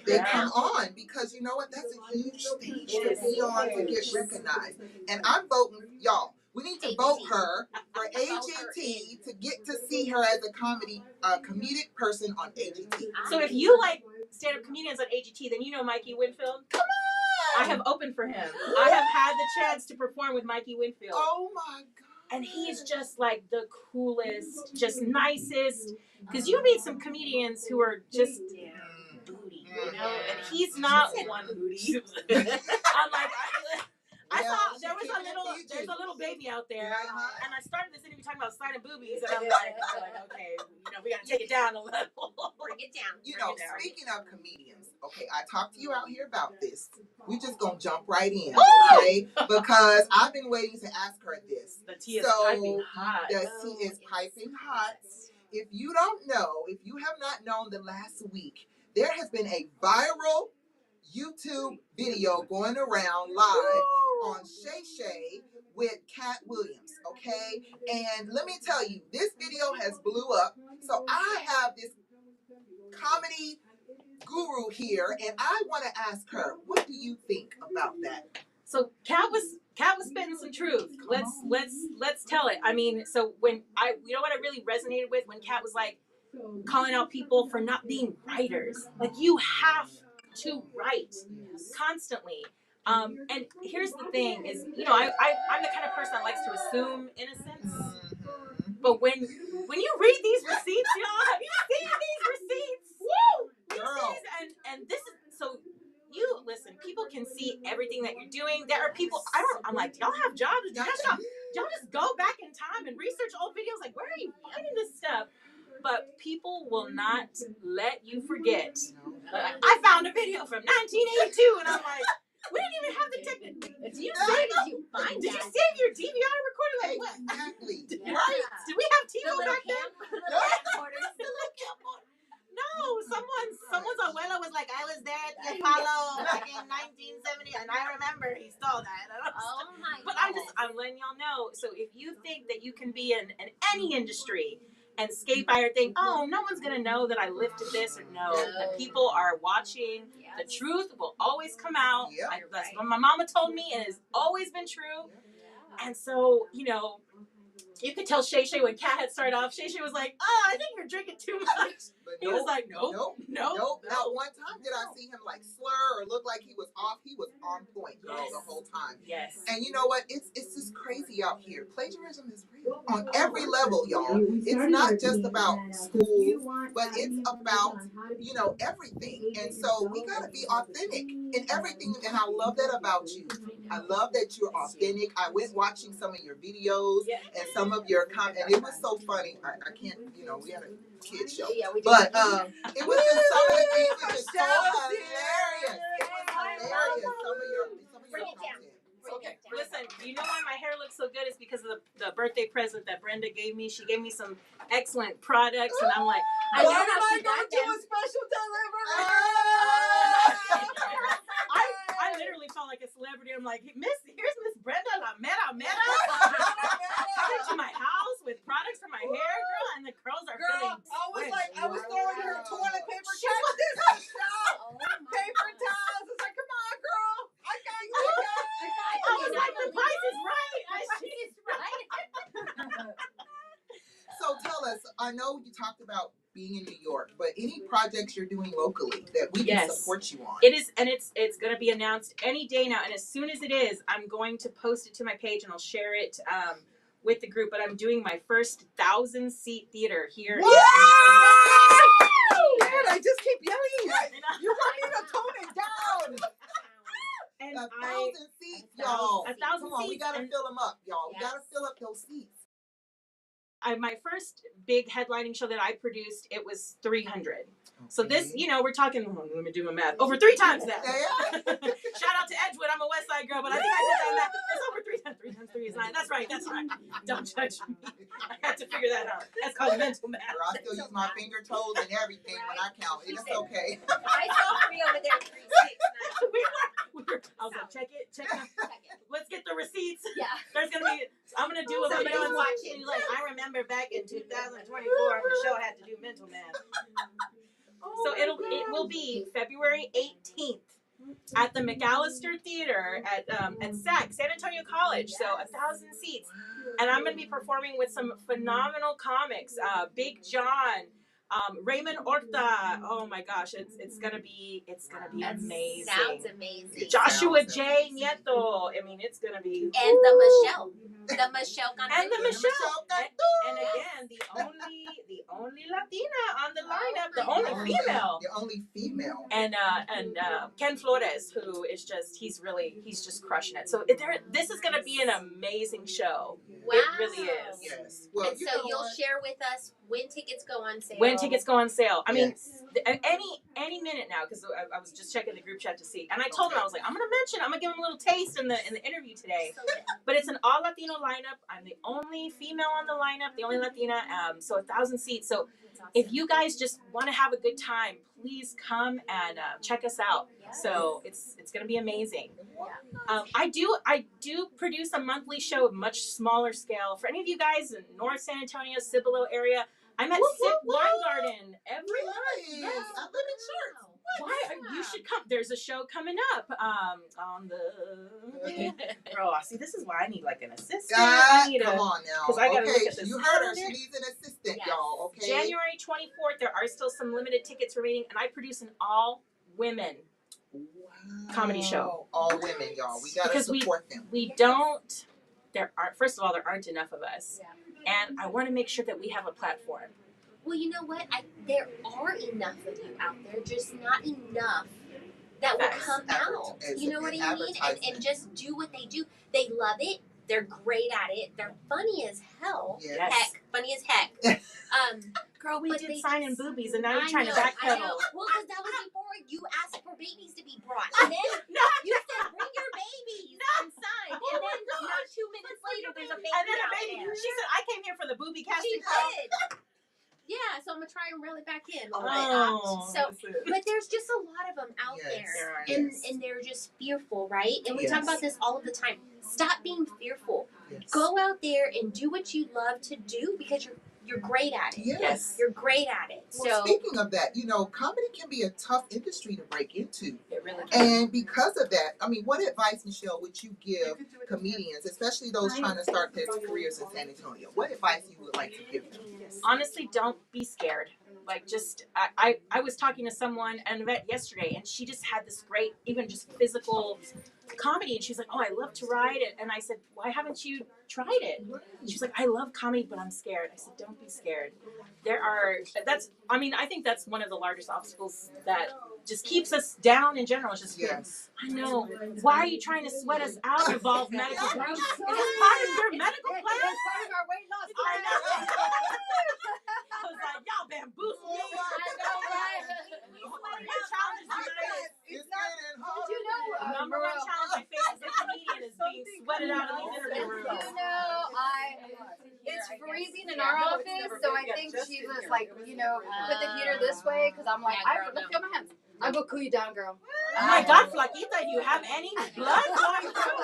D: Yeah.
E: come on because you know what? That's a huge stage to
D: It
E: be
D: is.
E: on to get recognized. And I'm voting, y'all. We need to vote her for AGT to get to see her as a comedic person on AGT.
D: So if you like stand-up comedians on AGT, then you know Mikey Winfield.
E: Come on!
D: I have opened for him. I have had the chance to perform with Mikey Winfield.
E: Oh my God.
D: And he's just like the coolest, just nicest. Because you meet some comedians who are just booty, you know? And he's not one booty. I'm like, I
E: Yeah,
D: thought
E: she's
D: there was
E: keeping it PG.
D: there's a little baby out there.
E: Uh-huh.
D: And I started this interview talking about signing boobies. And I'm like, okay, you know, we got to take it down a level.
B: Bring it down.
E: You
D: Bring
E: know,
D: it down.
E: speaking of comedians, okay, I talked to you out here about this. We just gonna jump right in,
D: Woo!
E: okay? Because I've been waiting to ask her this.
D: The tea is
E: So,
D: piping hot.
E: The tea is piping hot. If you don't know, if you have not known the last week, there has been a viral YouTube video going around live on Shay Shay with Cat Williams, okay? And let me tell you, this video has blew up. So I have this comedy guru here, and I want to ask her, what do you think about that?
D: So Kat was spitting some truth. Let's tell it. I mean, so you know what I really resonated with when Kat was like calling out people for not being writers. Like you have to write constantly. And here's the thing: is you know I'm the kind of person that likes to assume innocence. But when you read these receipts, y'all, have you seen these receipts? Woo!
E: Girl.
D: And this is so. You listen. People can see everything that you're doing. There are people. I'm like, do y'all have jobs? Do y'all just go back in time and research old videos? Like, where are you finding this stuff? But people will not let you forget. Like, I found a video from 1982, and I'm like, we didn't even have the technique. Did you save your DVR recorder? Like what?
E: Exactly.
B: Yeah.
D: Right? Did we have TV
B: The little
D: back then?
B: camp recorders.
D: No, someone's abuela was like, I was
F: there at the Apollo back in 1970, and I remember he stole that.
B: Oh my
D: But
B: goodness.
D: I'm letting y'all know. So if you think that you can be in any industry and skate by your thing, oh, no one's gonna know that I lifted this, or no, that people are watching. The truth will always come out.
E: Yep.
D: That's what my mama told me, and it's always been true. And so, you know, you could tell Shay Shay when Kat had started off. Shay Shay was like, "Oh, I think you're drinking too much."
E: But
D: He was like, "Nope.
E: Not one time did I see him like slur or look like he was off. He was on point, girl, the whole time.
D: Yes.
E: And you know what? It's just crazy out here. Plagiarism is real on every level, y'all. It's not just about school, but it's about, you know, everything. And so we gotta be authentic in everything. And I love that about you. I love that you're authentic. I went watching some of your videos and some of your comments, and it was so funny. I can't, you know, we had a kid show, but it was just some of the things that was so hilarious. It was hilarious. Some of your content.
D: Okay, listen, you know why my hair looks so good is because of the birthday present that Brenda gave me. She gave me some excellent products, and I'm like,
A: I know how she got do a special delivery.
D: I literally felt like a celebrity. I'm like, here's Miss Brenda La Mera. Coming to my house with products for my hair, girl, and the curls are feeling.
A: I was throwing her toilet paper. Check this out. Paper towels. It's like, come on, girl. I got you.
D: I was like, the price is right.
E: So tell us, I know you talked about being in New York, but any projects you're doing locally that we can support you on?
D: It is, and it's going to be announced any day now. And as soon as it is, I'm going to post it to my page and I'll share it with the group. But I'm doing my first 1,000-seat theater here.
A: What? Man, I just keep yelling. You want me to tone it down?
D: And
E: 1,000 seats, y'all.
D: 1,000
E: Come on,
D: seats.
E: we gotta fill them up, y'all. We gotta fill up those seats.
D: My first big headlining show that I produced, it was 300. So this, you know, we're talking, let me do my math, over 3 times that. Shout out to Edgewood, I'm a West Side girl, but I think I did that math. It's over 3 times. 3 times 3 is 9. That's right. Don't judge me. I had to figure that out. That's called mental math.
E: Girl, I still use my finger, toes, and everything when I count. It's okay.
B: I saw 3 over there, 3, 6, 9.
D: I was like, check it. Let's get the receipts.
B: Yeah.
D: I'm going to do a video and watching. Like, I remember back in 2024, Michelle had to do mental math. So it will be February 18th at the McAllister Theater at SAC, San Antonio College. So 1,000 seats. And I'm going to be performing with some phenomenal comics. Big John, Raymond Horta. Oh my gosh, it's gonna be amazing.
B: Sounds amazing.
D: Joshua J. Nieto. I mean, it's gonna be.
B: And the Michelle. And the Michelle.
D: And again, the only Latina on the lineup, the only female.
E: The only female.
D: And Ken Flores, who is he's just crushing it. So this is gonna be an amazing show.
B: Wow.
D: It really is.
E: Yes. Well,
B: and so you'll share with us when tickets go on sale.
D: When tickets go on sale. I mean, any minute now, because I was just checking the group chat to see. And I told him, I was like, I'm going to give him a little taste in the interview today. But it's an all Latino lineup. I'm the only female on the lineup, the only Latina. So 1,000 seats. So if you guys just want to have a good time, please come and check us out. Yes. So it's going to be amazing. I do produce a monthly show of much smaller scale. For any of you guys in North San Antonio, Cibolo area, I'm at Sip Wine Garden every month.
E: Yes, I live in church.
D: Why? You should come. There's a show coming up on the. Girl, see, this is why I need like an assistant.
E: Come on now.
D: Because I gotta look at this.
E: You heard her. She needs an assistant, y'all. Okay.
D: January 24th. There are still some limited tickets remaining, and I produce an all-women comedy show.
E: All women, y'all. We gotta support them.
D: We don't. First of all, there aren't enough of us. Yeah. And I want to make sure that we have a platform.
B: Well, you know what? There are enough of you out there, just not enough that will come out. You know what I mean? And just do what they do. They love it. They're great at it. They're funny as hell.
E: Yes.
B: Funny as heck.
D: Girl, we did sign in boobies, and now you're trying to backpedal.
B: Well, because that was before you asked for babies to be brought. And then you said, bring your babies and sign. And then not 2 minutes later, there's a baby out there.
D: She said, I came here for the boobie casting.
B: She did. Yeah, so I'm going to try and reel it back in.
D: But
B: there's just a lot of them. them out
E: Yes.
B: there,
E: Yes.
B: and they're just fearful, right? And we talk
E: Yes.
B: about this all of the time. Stop being fearful.
E: Yes.
B: Go out there and do what you love to do because you're great at it.
E: Yes.
B: You're great at it.
E: Well,
B: So
E: speaking of that, comedy can be a tough industry to break into.
D: It really can.
E: And because of that, I mean, what advice, Michelle, would you give comedians, especially those trying to start their careers in San Antonio? What advice you would like to give them?
D: Honestly, don't be scared. Like, just I was talking to someone at an event yesterday, and she just had this great, even just physical comedy, and she's like, "Oh, I love to ride it." And I said, "Why haven't you tried it?" She's like, "I love comedy, but I'm scared." I said, "Don't be scared. I think that's one of the largest obstacles that just keeps us down in general. It's just fear.
E: Yes.
D: I know. Why are you trying to sweat us out, Evolve Medical Plan? Is this part of your medical plan?
C: It's part of our weight loss
D: I
C: plan.
D: know. I was like, y'all bamboozled me.
E: It's getting hard.
C: You know,
D: Number one challenge I face as a comedian is being sweated out in these interview rooms.
C: It's freezing in our office, so I think she was like, put the heater this way, because I'm like, let's get my hands. I will cool you down, girl.
D: Oh my God, Flaquita, you have any blood going through?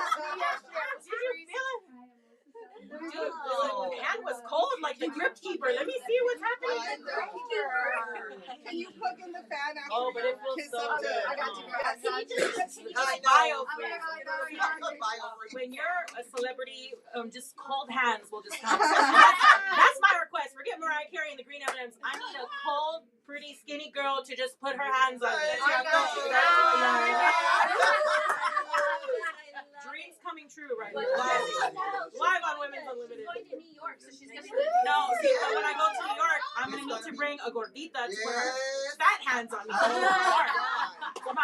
D: Did you feel it? Dude, the hand was cold like the Crypt Keeper. Let me see what's happening.
A: Can you plug in the fan after?
D: Oh, but it feels
A: kiss
D: so
A: up
D: good.
A: to-
C: I got you.
D: When you're a celebrity, just cold hands will just come. That's my request. Forget Mariah Carey and the Green M&Ms. I need a cold, pretty, skinny girl to just put her hands on me. Dreams coming true right now. Live on Women's Unlimited.
B: She's going to New York, so she's gonna.
D: No, see, but when I go to New York, I'm gonna need to bring a gordita to put her fat hands on me. When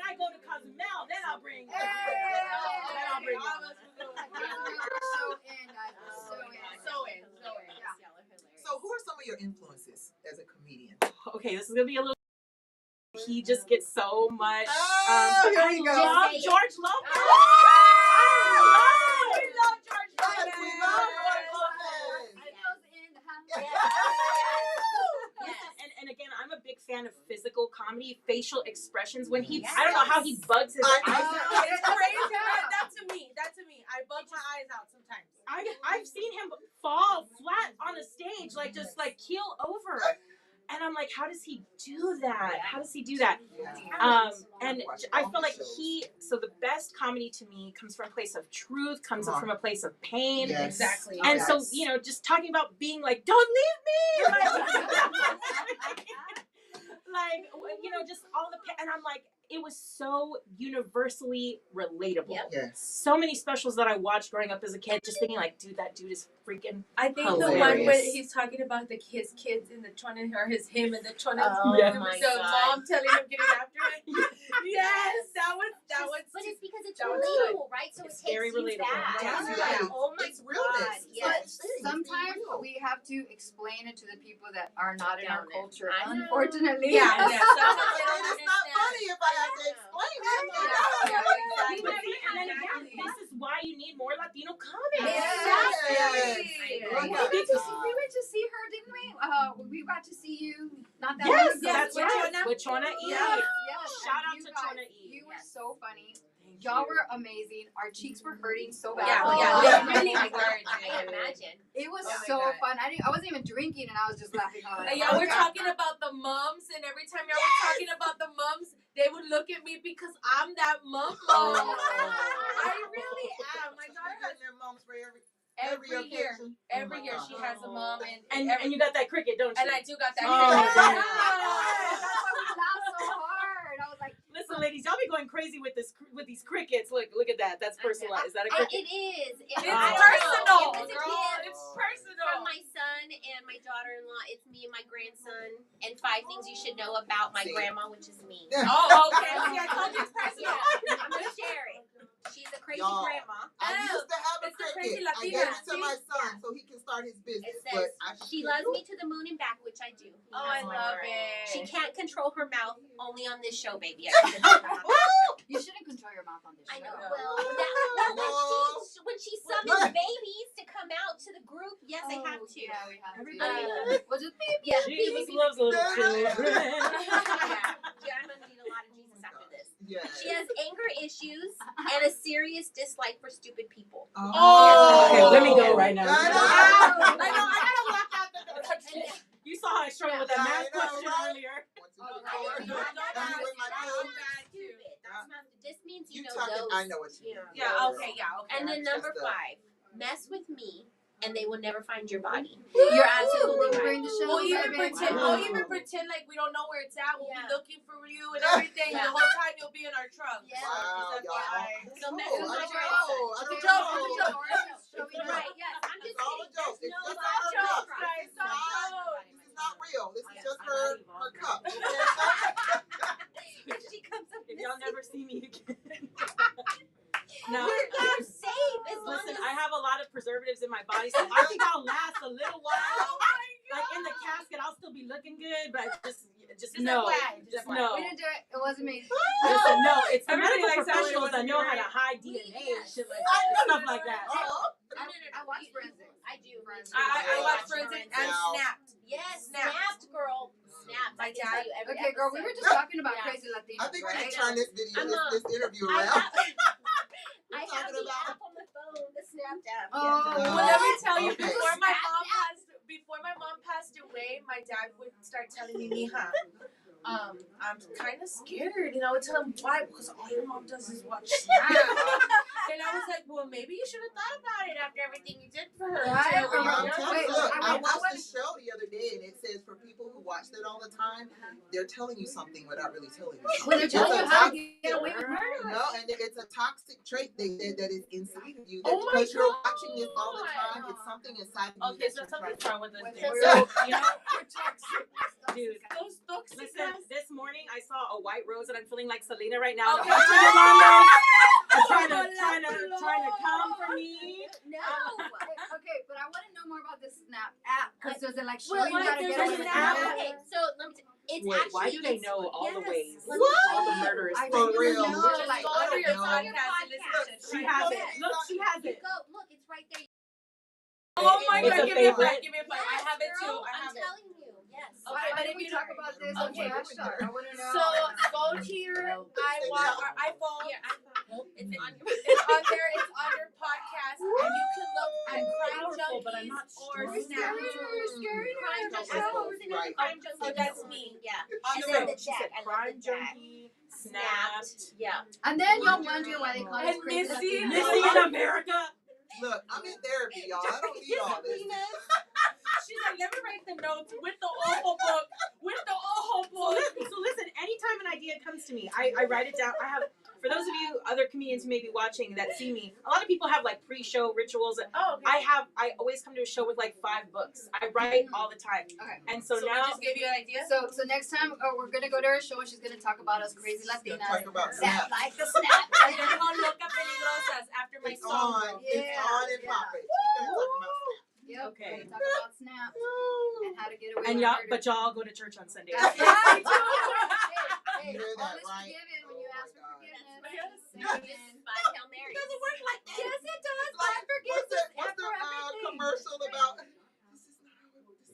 D: I go to Cozumel, then I'll bring.
E: So who are some of your influences as a comedian?
D: Okay, this is gonna be a little. He just gets so much.
E: Here we go.
D: I love George Lopez.
E: We love George
D: And again, I'm a big fan of physical comedy, facial expressions. When I don't know how he bugs his eyes.
F: It's crazy. That to me. I bug my eyes out sometimes.
D: I've seen him fall flat on a stage, just keel over. And I'm like, how does he do that? And I feel like the best comedy to me comes from a place of truth, comes from a place of pain.
E: Yes.
F: Exactly.
D: And so, just talking about being like, don't leave me! Just all the pain. And I'm like, it was so universally relatable.
B: Yep.
E: Yes.
D: So many specials that I watched growing up as a kid, just thinking like, dude, that dude is freaking
F: I think
D: hilarious.
F: the one where he's talking about his kids in the trunk and him and the trunk.
B: Oh
D: Yeah.
B: my
F: the
B: God.
F: mom telling him getting after it. Yes, that was.
B: But it's because it's
F: that was
B: relatable, right? So
D: It's
B: it takes
D: very
B: you
D: relatable.
B: back.
E: Yeah.
B: Oh my
E: It's realness.
B: God.
E: It's
B: Yes.
C: But sometimes we have to explain it to the people that are not in our
B: Down it.
C: culture,
B: I know.
C: unfortunately.
F: Yeah.
E: But then it's not funny if I have to explain it.
D: But see, and then again, this is why you need more Latino comedy.
C: Exactly.
E: Yes.
C: We went to see her, didn't we? We got to see you not that long
D: Yes,
C: ago.
D: that's right. With Chona E.
C: Yes.
D: Shout out
C: You
D: to
C: guys,
D: Chona E.
C: You were so funny. Y'all were amazing. Our cheeks were hurting so bad.
F: Yeah,
C: They really
B: I
C: were.
B: imagine.
C: It was
F: Oh my
C: so
F: God.
C: fun. I wasn't even drinking, and I was just laughing hard.
F: And y'all were talking about the mums, and every time y'all were talking about the mums, they would look at me because I'm that mom. I really am. My daughter has
E: their moms for every
F: year.
E: occasion.
F: Every year she has a mom, and
D: And you got that cricket, don't you?
F: I do got that.
D: Oh,
C: That's
D: damn.
C: why we laughed so hard. I was like,
D: Listen, ladies, y'all be going crazy with these crickets. Look at that. That's personalized. Is that a cricket?
B: It is.
F: It's
B: I don't
F: personal,
B: know. It's a
F: girl.
B: gift
F: It's personal.
B: from my son and my daughter-in-law. It's me and my grandson. And 5 things you should know about my grandma, which is me.
F: Oh, okay. See, I told you it's personal.
B: Yeah, I'm gonna share it. She's a crazy
E: Y'all.
B: grandma.
E: I used to have a
F: It's the crazy
E: cricket. I
F: Latina.
E: gave it to my son so he can start his business.
B: It says
E: But
B: she loves me to the moon and back, which I do.
F: Oh, I love it.
B: She can't control her mouth. Only on this show, baby. I can control her mouth.
C: You shouldn't control your mouth on this show.
B: I know.
E: No.
B: Well, when she summons babies to come out to the group, yes, I have to.
C: Yeah, we have
D: Everybody
C: to. We'll just beep.
B: Yeah,
D: Jesus
B: beep.
D: loves little children.
B: Yeah, I'm gonna need a lot of Jesus after this.
E: Yes.
B: She has anger issues and a serious dislike for stupid people.
E: Oh.
D: Okay, let me go right now.
E: I know.
F: I gotta walk out the door.
D: You saw how I struggled with that
E: I
D: math
E: know,
D: question
E: right?
D: earlier.
B: This means you
E: You
B: know
E: talking?
B: those.
E: I know what you mean.
F: Yeah, okay.
B: And then
E: That's
B: number
E: just
B: 5, mess with me, and they will never find your body. You're absolutely right.
C: Bring the show.
F: We'll even
C: baby.
F: pretend.
E: Wow.
F: We'll even pretend like we don't know where it's at. We'll
B: Yeah.
F: be looking for you and everything.
B: Yeah.
F: The whole time you'll be in our trunk.
B: Yeah.
E: Wow,
F: That's
E: y'all.
F: why.
B: So mess
E: Oh,
B: with
E: I
B: my
E: don't
B: grandson.
E: know. I don't
F: It's a joke,
E: know.
F: it's a joke.
E: It's a
B: Right, yes. I'm just
E: It's all a
B: kidding.
E: joke.
B: There's
E: It's
B: no
E: just
B: body.
E: a
F: joke,
E: cup.
F: guys.
E: It's not. This is not real. This is just her cup.
B: If she comes up
D: If y'all never see me again.
B: no.
D: No.
B: You're safe as long
D: Listen,
B: as
D: I have a lot of preservatives in my body, so I think I'll last a little while. Like in the casket, I'll still be looking good, but just no. Just no.
C: We didn't do it. It wasn't me.
D: Listen, no, it's the
F: Everybody
D: medical
F: likes that when it
D: professionals that
F: wasn't
D: know
F: you,
D: how to
F: right?
D: hide DNA and shit like
E: I
D: stuff like that.
E: Oh.
B: No.
C: I watch forensics.
B: I do.
F: I watch Forensic and
E: Now.
F: Snapped.
B: Yes,
F: Snapped.
B: snapped, girl. Snapped.
F: My
B: I can tell you every
C: Okay, girl, we were just talking about crazy Latinos,
E: I think we
C: right?
E: should turn this video, this interview
B: I
E: around.
B: have
E: talking
B: the
E: about?
B: app on my phone, the Snapped app.
C: Oh,
F: Well, let me tell you,
E: Okay.
F: before my mom passed away, my dad would start telling me, Mija, I'm kind of scared. And I would tell him, why? Because all your mom does is watch Snap. And I was like, well, maybe you should have thought about it after everything you did for her.
C: Right.
F: So,
E: I'm
F: yeah.
E: telling you,
C: Wait,
E: look, I
C: I
E: watched
C: wanna-
E: the show the other day, and it says for people who watch it all the time, they're telling you something without really telling you.
C: When they're
E: It's
C: telling
E: a
C: you how to
E: toxic-
C: get away with murder.
E: No, and it's a toxic trait they said that is inside of you.
F: Oh my
E: Because you're
F: God.
E: watching this all the time, it's something inside of you.
F: Okay,
E: that
F: so
E: you're
F: something's
E: trying
F: wrong with this.
B: So-
F: thing.
D: You know,
F: We're toxic.
D: dude.
F: Those toxic
D: Listen,
F: guys.
D: this morning I saw a white rose and I'm feeling like Selena right now.
F: Okay.
D: The husband is on there. I'm trying to come for me.
B: No.
C: Okay, but I want to know more about this Snap app because does it like show
B: Well,
C: you how to
B: there's
C: get away
B: an
C: with
D: app.
C: murder?
B: Okay, so let me it's
E: Wait,
B: actually
D: Why do they
B: it's-
D: know all the
B: yes.
D: ways?
B: Let me
C: What?
D: All the murderous
C: I
E: For
C: didn't
E: real.
C: know.
F: Just
C: Like,
F: go
E: I
F: to
E: don't
F: your
E: know.
F: podcast and listen to it.
D: She has it. Look, she has
B: You
D: it.
B: go, look, it's right there.
F: Oh my
D: It's
F: God,
D: a
F: give me a
D: favorite.
F: five, give me a five. I have it too.
B: Girl,
F: I have
B: I'm
F: it.
B: telling you, yes.
F: Okay,
C: Why
F: but
C: didn't
F: if
C: we
F: you
C: talk
F: don't-
C: about this
E: Okay.
C: on Trash Talk? I want to know.
F: So go to your iPhone.
B: Here, it's on your
F: It's on there. It's on your podcast, and you can look at Crime
D: Powerful, but I'm not
F: Junkies or
D: strong.
F: Snap.
C: You're scary.
B: Crime Junkies.
E: Right.
B: I was in the
E: Right.
B: Crime Junkies.
F: Oh, that's me.
B: Yeah.
F: On
B: And
F: the
B: then
F: road.
B: the
D: She
B: Jack.
D: said
B: I love
D: crime
B: the Jack.
D: junkie, snapped.
B: Yeah.
C: And then y'all wonder why they call us
F: And
C: crazy
F: Missy.
C: Latinos.
D: Missy in America.
E: Look, I'm in therapy, y'all. I don't need all this.
F: She's like, let me write the notes with the Ojo book. With the Ojo book.
D: So listen, anytime an idea comes to me, I write it down. I have, for those of you other comedians who may be watching that see me, a lot of people have like pre-show rituals.
F: Oh, okay.
D: I always come to a show with like 5 books. I write all the time.
C: Okay.
D: And so
F: So we
D: now,
F: just gave you an idea?
C: So next time we're gonna go to her show and she's gonna talk about us crazy
E: Let's
C: Latinas.
E: talk about
C: that
E: Snap.
C: like the Snap.
F: And then called Loca Peligrosas after my
E: It's
F: song.
E: on. It's
C: Yeah,
E: on and
C: yeah.
E: popping. She's gonna talk about
C: Yep.
D: Okay.
C: We're gonna talk about Snap and how to get away
D: and
C: with
D: y'all,
C: murder.
D: but y'all go to church on Sundays.
C: That's right. Hey,
E: You hear
C: all
E: that,
C: is
E: right?
C: forgiven when you
E: Oh
C: ask
E: my
C: for
E: God.
C: forgiveness.
B: Yes. 5 Hail Marys.
E: It doesn't work like that.
C: Yes, it does.
E: Like,
C: God forgives
E: what's
C: us
E: the
C: after everything.
E: commercial about? This is not how it works.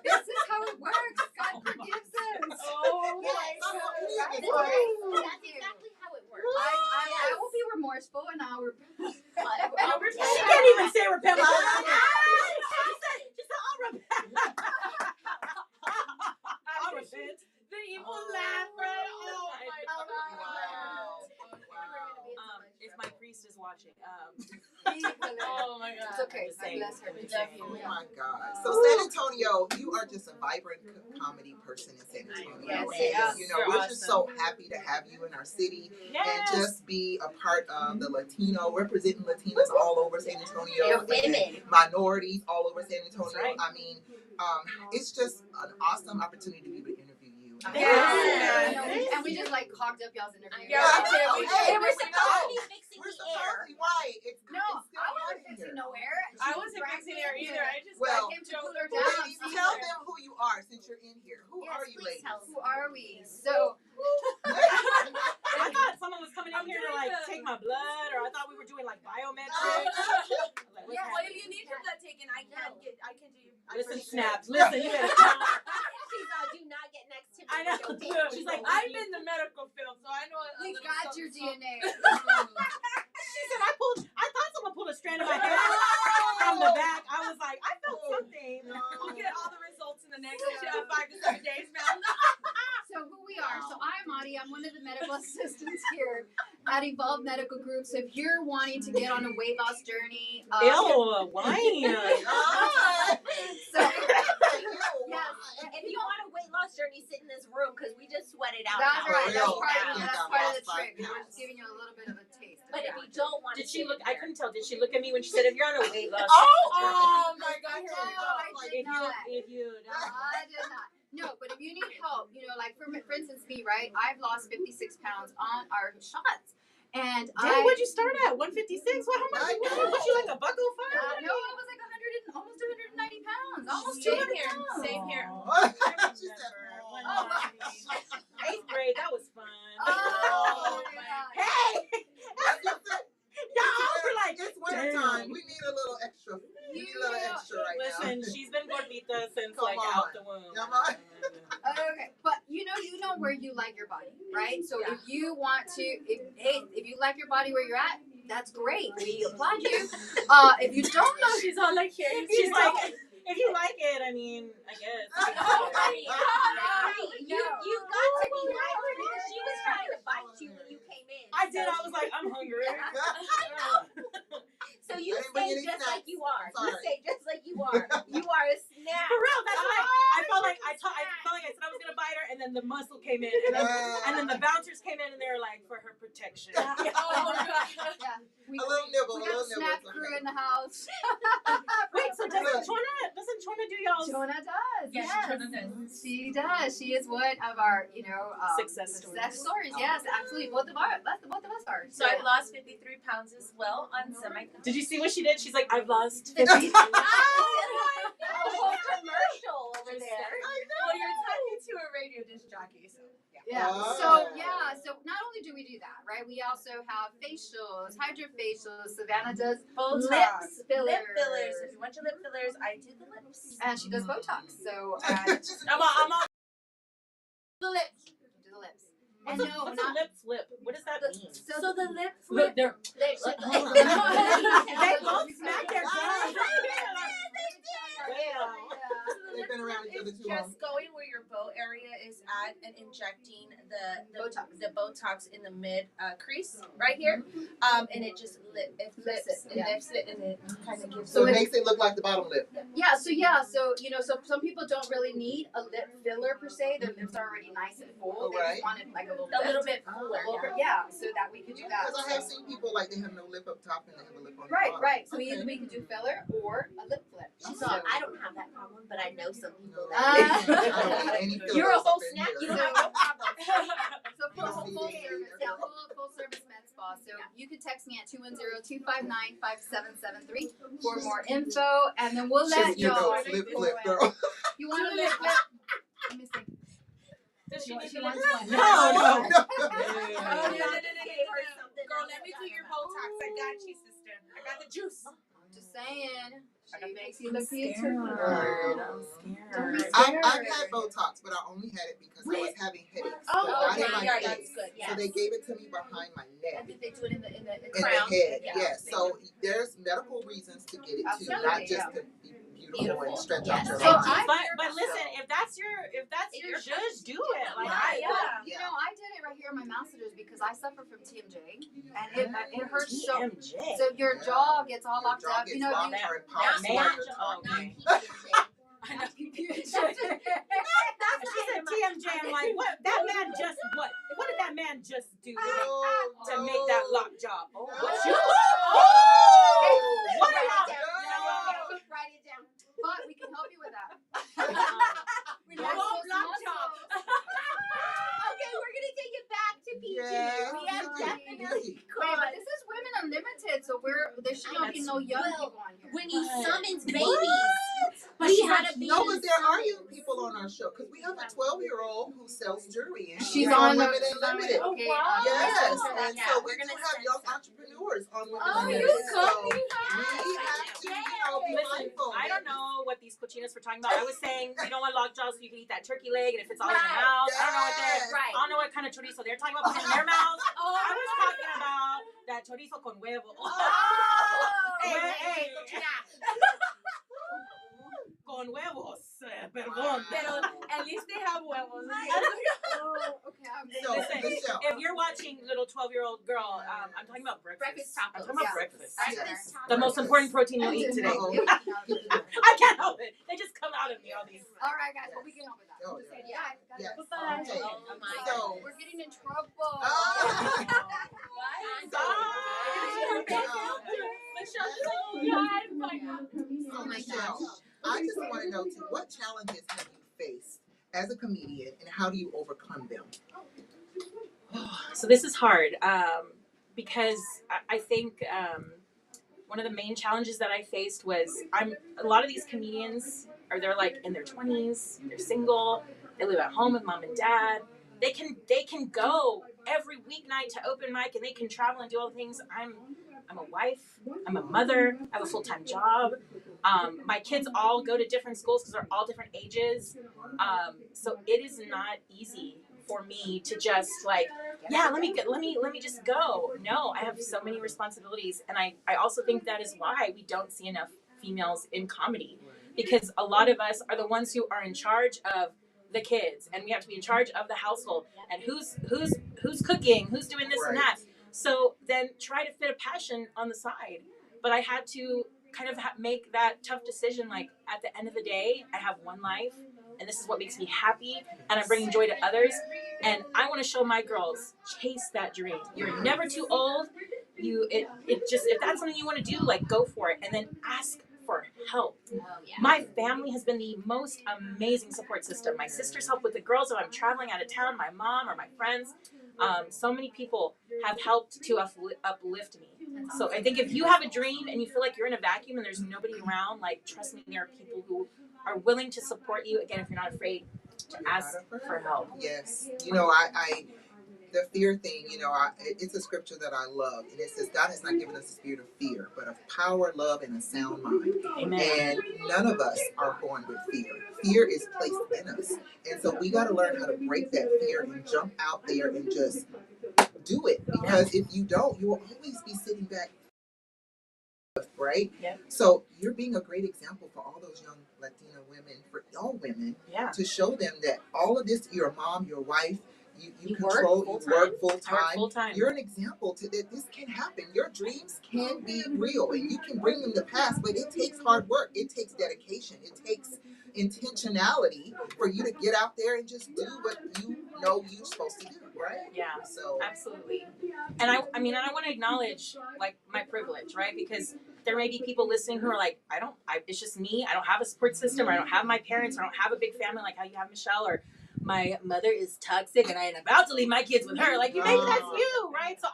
C: This is how it works. God forgives us.
F: Oh,
E: Yeah,
F: my
E: it's not how it is.
C: Right.
E: It's
B: That's
E: right.
B: exactly how it works.
C: I will be remorseful and I'll repent.
D: She can't even say repent. She said, I'll repent. I'll repent.
F: The evil laugh, right? Oh, my God.
E: Wow.
D: If my priest is watching,
F: Oh, my God.
C: It's okay.
D: Just
C: God
D: saying.
C: bless her.
D: Just
C: We love
D: saying.
E: Oh
C: you.
E: my God. So San Antonio, you are just a vibrant comedy person in San Antonio.
F: Yes,
E: And,
F: yes.
E: you know,
F: You're
E: we're just so
F: awesome.
E: happy to have you in our city and
D: yes.
E: just be a part of the Latino, representing Latinas all over San Antonio.
B: Your
E: and
B: women.
E: minorities all over San Antonio.
D: That's right.
E: I mean, it's just an awesome opportunity to be able to interview you.
F: Yes.
C: And we just like cogged up y'all's interview.
F: Yeah, we did.
B: It was
E: we
B: supposed to be
E: know.
B: fixing
E: We're
B: the air.
E: supposed to be right.
C: No,
E: it's still
C: I
E: hot
C: wasn't
E: in
C: fixing
E: here.
C: no air.
F: I wasn't fixing her either. I just
E: Well,
C: I came to cool her
F: Well,
C: down.
E: Ladies,
C: See
E: tell
C: her.
E: them who you are since you're in here. Who
B: Yes,
E: are you,
B: please
E: ladies?
B: tell us.
C: Who are we? So,
D: listen, you better come.
B: She's do not get next to me.
D: I know.
B: Don't take
D: She's
B: me.
D: like,
F: I'm in the medical field, so I know a
C: We
F: little
C: got your
F: something,
C: DNA.
D: She said, I thought someone pulled a strand of my hair from the back. I was like, I felt something.
F: We'll get all the results in the next 5 to 7 days, ma'am.
C: So who we are. So I'm Audie. I'm one of the medical assistants here at Evolve Medical Group. So if you're wanting to get on a weight loss journey,
D: Ew, wine.
C: so
B: Yes. If you want a weight loss journey, sit in this room because we just sweat it out.
C: that's
B: now.
C: right. That's
E: real.
C: part of the trick. We're just giving you a little bit of a taste.
B: But if you don't want to,
D: Did she look? I couldn't tell. Did she look at me when she said, if you're on a weight loss?
F: Oh my God, here we go.
C: I did not.
D: If you
C: I did not. No, but if you need help, like for instance me, right? I've lost 56 pounds on our shots. And
D: what'd you start at? 156? What? How much? What you like a bucko five?
C: no, I was like 100, almost 190 pounds, almost
F: Same
C: 200
F: here.
C: pounds.
F: Same here.
E: She said,
C: Oh,
D: 8th grade, that was fun.
C: Oh, God.
D: Hey! Y'all were like,
E: it's winter time. We need a little extra. We need a little extra right
D: listen,
E: now.
D: she's been gordita since
E: Come
D: like
E: on.
D: out the womb.
E: Come on.
C: Okay, but you know where you like your body, right? So if you want to, if you like your body where you're at, that's great. We applaud you. If you don't know,
F: She's all like here.
D: She's like, if you like it, I mean, I guess.
B: Right. You got to be right because she was trying to bite you when you came in.
D: I did. I was like, I'm hungry.
B: So you
E: I didn't bring
B: stay
E: any
B: just
E: snacks.
B: like you are.
E: Sorry.
B: You stay just like you are. You are a snack.
D: For real, that's why I felt like I said I was gonna bite her, and then the muscle came in, and then the bouncers came in, and they were like, for her protection.
F: Oh my God.
C: yeah, we
E: A little nibble,
C: we
E: a
C: got
E: little
C: the
E: nibble.
C: snap
E: It's
C: crew
E: okay.
C: in the house.
D: Wait, so doesn't Chona do y'all's
C: Jonah does.
F: Yes,
C: Yes,
F: Jonah does.
C: She does. She is one of our,
D: Success stories?
C: Yes, absolutely. Both of us are.
F: So I lost 53 pounds as well on semi.
D: Did you see what she did? She's like, I've lost 50.
B: A whole commercial over there.
F: Well, you're talking to a radio disc jockey, so
C: Yeah.
E: Oh.
C: So not only do we do that, right? We also have facials, hydrofacials. Savannah does
F: Botox.
C: lips fillers.
F: Lip fillers. If you want your lip fillers, I do the lips.
C: And she does Botox. So
D: I'm on.
F: The lips.
C: do the lips. And no,
D: What's
C: not
D: a lip flip? What does that mean?
F: So the lip
D: Look,
F: flip.
D: they're
B: They
D: hold on.
B: should.
D: They both smacked their jaws.
E: They've been around each other
F: It's
E: too long.
F: just going where your bow area is at and injecting the Botox in the mid crease right here, and it just lifts it, and it kind of gives.
E: So it makes it look like the bottom lip.
C: So some people don't really need a lip filler per se. Their lips are already nice and full. They
E: Right.
C: just want it like a little
F: bit fuller.
C: Yeah, so that we could do that.
E: Because I have seen people like they have no lip up top and they have a lip on the
C: Right,
E: bottom.
C: right. So either we can do filler or a lip flip.
B: She's all, I don't have that problem, but I know some people
E: No,
B: that do.
E: I don't need any fillers
B: You're a
E: up
B: whole
E: in
B: snack.
E: here.
B: You don't have no problem.
C: So full
E: Yeah.
C: service, full service med spa. So you can text me at 210-259-5773 for more info, and then we'll let
E: Just, you
C: y'all.
E: know, lip flip, girl.
C: You want a lip flip? Let me see.
F: Does she need
C: She
F: the
C: wants
F: lip
C: one.
F: flip?
D: No.
F: Girl, let me do your Botox. I got you, sister. I got the juice.
C: Just saying. She makes you look beautiful.
D: I'm
C: Don't be
D: scared.
E: I've had Botox, but I only had it because I was having headaches.
F: Oh,
E: but not
F: okay.
E: in my
F: Yeah,
E: face.
F: that's good.
B: Yeah.
E: So they gave it to me behind my
C: And
E: neck.
C: did they do it in the
E: In the
C: crown?
E: head,
C: Yeah.
E: yes. So there's medical reasons to get it too,
C: Absolutely,
E: not just
C: yeah.
E: to be beautiful and stretch
B: Yes.
E: out your
C: So
E: line.
D: But listen, if that's your judge, do it. Like
C: I did it right here in my masseters because I suffer from TMJ, and it hurts so.
D: TMJ.
C: So your jaw gets all
E: Your
C: locked
E: jaw
C: up.
E: gets
C: You know,
E: locked
C: you.
E: or it pops
D: Man.
E: while you're talking.
D: She said TMJ. I'm like, what? That man just what? What did that man just do to make that lock jaw? Oh, what you?
E: Oh!
D: What
B: Write
D: about?
B: it down. Write it down.
C: But we can help you with that.
D: Relax those muscles.
B: Okay, we're gonna take it back to PG.
E: Yeah.
B: We have definitely
C: Wait, but this is Women Unlimited, so there should not be no young people on here.
B: when he
D: What?
B: summons babies.
E: But
B: We had a
E: no,
B: baby
E: but there are
B: summon.
E: young people on our show because we have a 12-year-old who sells jewelry and
C: She's
E: she's
C: on
E: on
C: the-
E: Women Unlimited.
C: Okay,
E: Yes,
B: Yeah,
E: and so we
B: we're
E: do
B: gonna
E: have
B: send
E: young
B: some.
E: entrepreneurs on Women
C: Oh,
E: Unlimited.
C: you
E: So
C: come.
E: we have to, be
D: Listen,
E: mindful.
D: I don't know what these cochinas were talking about. I was saying you don't want lockjaw so you can eat that turkey leg and it fits all in your mouth. I don't know what they're.
B: Right.
D: I don't know what kind of chorizo they're talking about putting in their mouth. I was talking about that chorizo con huevo.
B: Hey,
D: Con huevos. Perdón.
F: Pero at least they have huevos.
E: So,
D: Listen,
E: Michelle,
D: if you're watching little 12-year-old girl, I'm talking about breakfast.
B: Breakfast tacos.
D: I'm talking about
C: Yeah.
D: breakfast.
B: Breakfast
D: The most important protein you'll eat today.
E: Uh-oh.
D: I can't help it. They just come out of me, all these.
C: All right, guys, well, we can help with that.
E: Oh,
C: We said,
E: yeah.
C: yeah.
E: Yes.
C: Bye-bye.
E: Okay.
B: Oh my
E: So,
B: God.
C: We're getting in trouble.
E: oh,
B: Oh my
E: Michelle,
B: gosh.
E: I just want to know too, what challenges have you faced as a comedian, and how do you overcome them?
D: So this is hard because I think one of the main challenges that I faced was a lot of these comedians they're like in their 20s, they're single, they live at home with mom and dad. They can go every weeknight to open mic and they can travel and do all the things. I'm a wife, I'm a mother, I have a full-time job. My kids all go to different schools because they're all different ages. So it is not easy for me to just like, yeah, let me just go. No, I have so many responsibilities, and I also think that is why we don't see enough females in comedy, because a lot of us are the ones who are in charge of the kids, and we have to be in charge of the household, and who's cooking, who's doing this and that. So then try to fit a passion on the side. But I had to kind of make that tough decision. Like at the end of the day, I have one life, and this is what makes me happy, and I'm bringing joy to others. And I want to show my girls, chase that dream. You're never too old. If that's something you want to do, like go for it, and then ask for help.
B: Oh, yeah.
D: My family has been the most amazing support system. My sisters help with the girls if I'm traveling out of town, my mom or my friends. So many people have helped to uplift me. So I think if you have a dream and you feel like you're in a vacuum and there's nobody around, like trust me, there are people who are willing to support you. Again, if you're not afraid to ask for help.
E: Yes. You know, I the fear thing, you know, it's a scripture that I love, and it says, God has not given us a spirit of fear, but of power, love, and a sound mind.
D: Amen.
E: And none of us are born with fear. Fear is placed in us. And so we got to learn how to break that fear and jump out there and just do it. Because if you don't, you will always be sitting back. Right?
D: Yep.
E: So you're being a great example for all those young Latina women, for all women,
D: Yeah.
E: to show them that all of this, you're a mom, your wife, you
B: work
E: work full
D: I work
E: time.
D: full time.
E: You're an example to that this can happen. Your dreams can be real, and you can bring them to pass, but it takes hard work. It takes dedication. It takes intentionality for you to get out there and just do what you know you're supposed to do, right?
D: Yeah.
E: So
D: Absolutely. And I want to acknowledge like my privilege, right? Because there may be people listening who are like, it's just me. I don't have a support system, or I don't have my parents, or I don't have a big family like how you have, Michelle, or my mother is toxic and I am about to leave my kids with her. Like, maybe that's you, right? So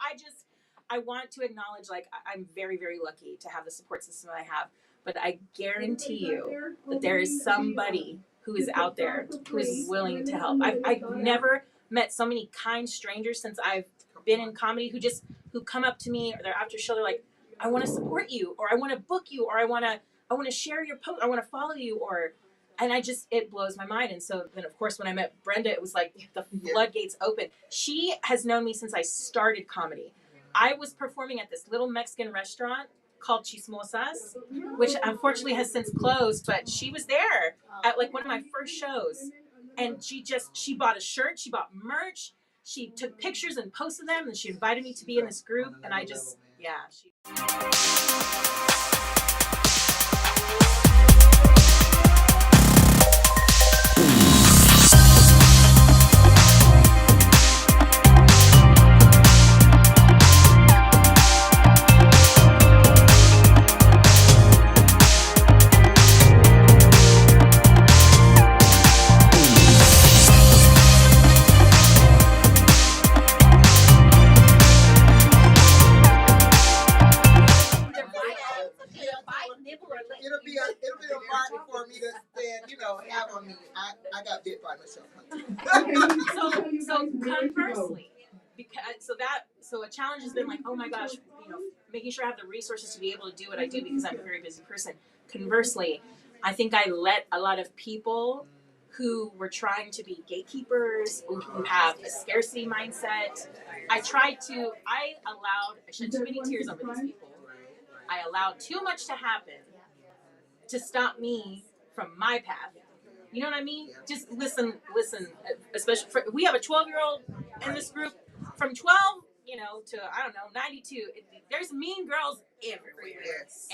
D: I want to acknowledge, like, I'm very, very lucky to have the support system I have. But I guarantee you that there is somebody who is out there who is willing to help. I've never met so many kind strangers since I've been in comedy who come up to me, or they're after show, they're like, I want to support you, or I want to book you, or I want to share your post, I want to follow you, and it blows my mind. And so then, of course, when I met Brenda, it was like the floodgates open. She has known me since I started comedy. I was performing at this little Mexican restaurant called Chismosas, which unfortunately has since closed, but she was there at like one of my first shows. And she bought a shirt, she bought merch, she took pictures and posted them, and she invited me to be in this group. And I just,
E: it'll be a mark for me to stand, have on me. I got bit by Michelle.
D: So conversely, so a challenge has been like, oh my gosh, making sure I have the resources to be able to do what I do because I'm a very busy person. Conversely, I think I let a lot of people who were trying to be gatekeepers, who have a scarcity mindset. I shed too many tears over these people. I allowed too much to happen to stop me from my path. You know what I mean? Just listen, especially we have a 12-year-old in this group from 12, to, I don't know, 92. There's mean girls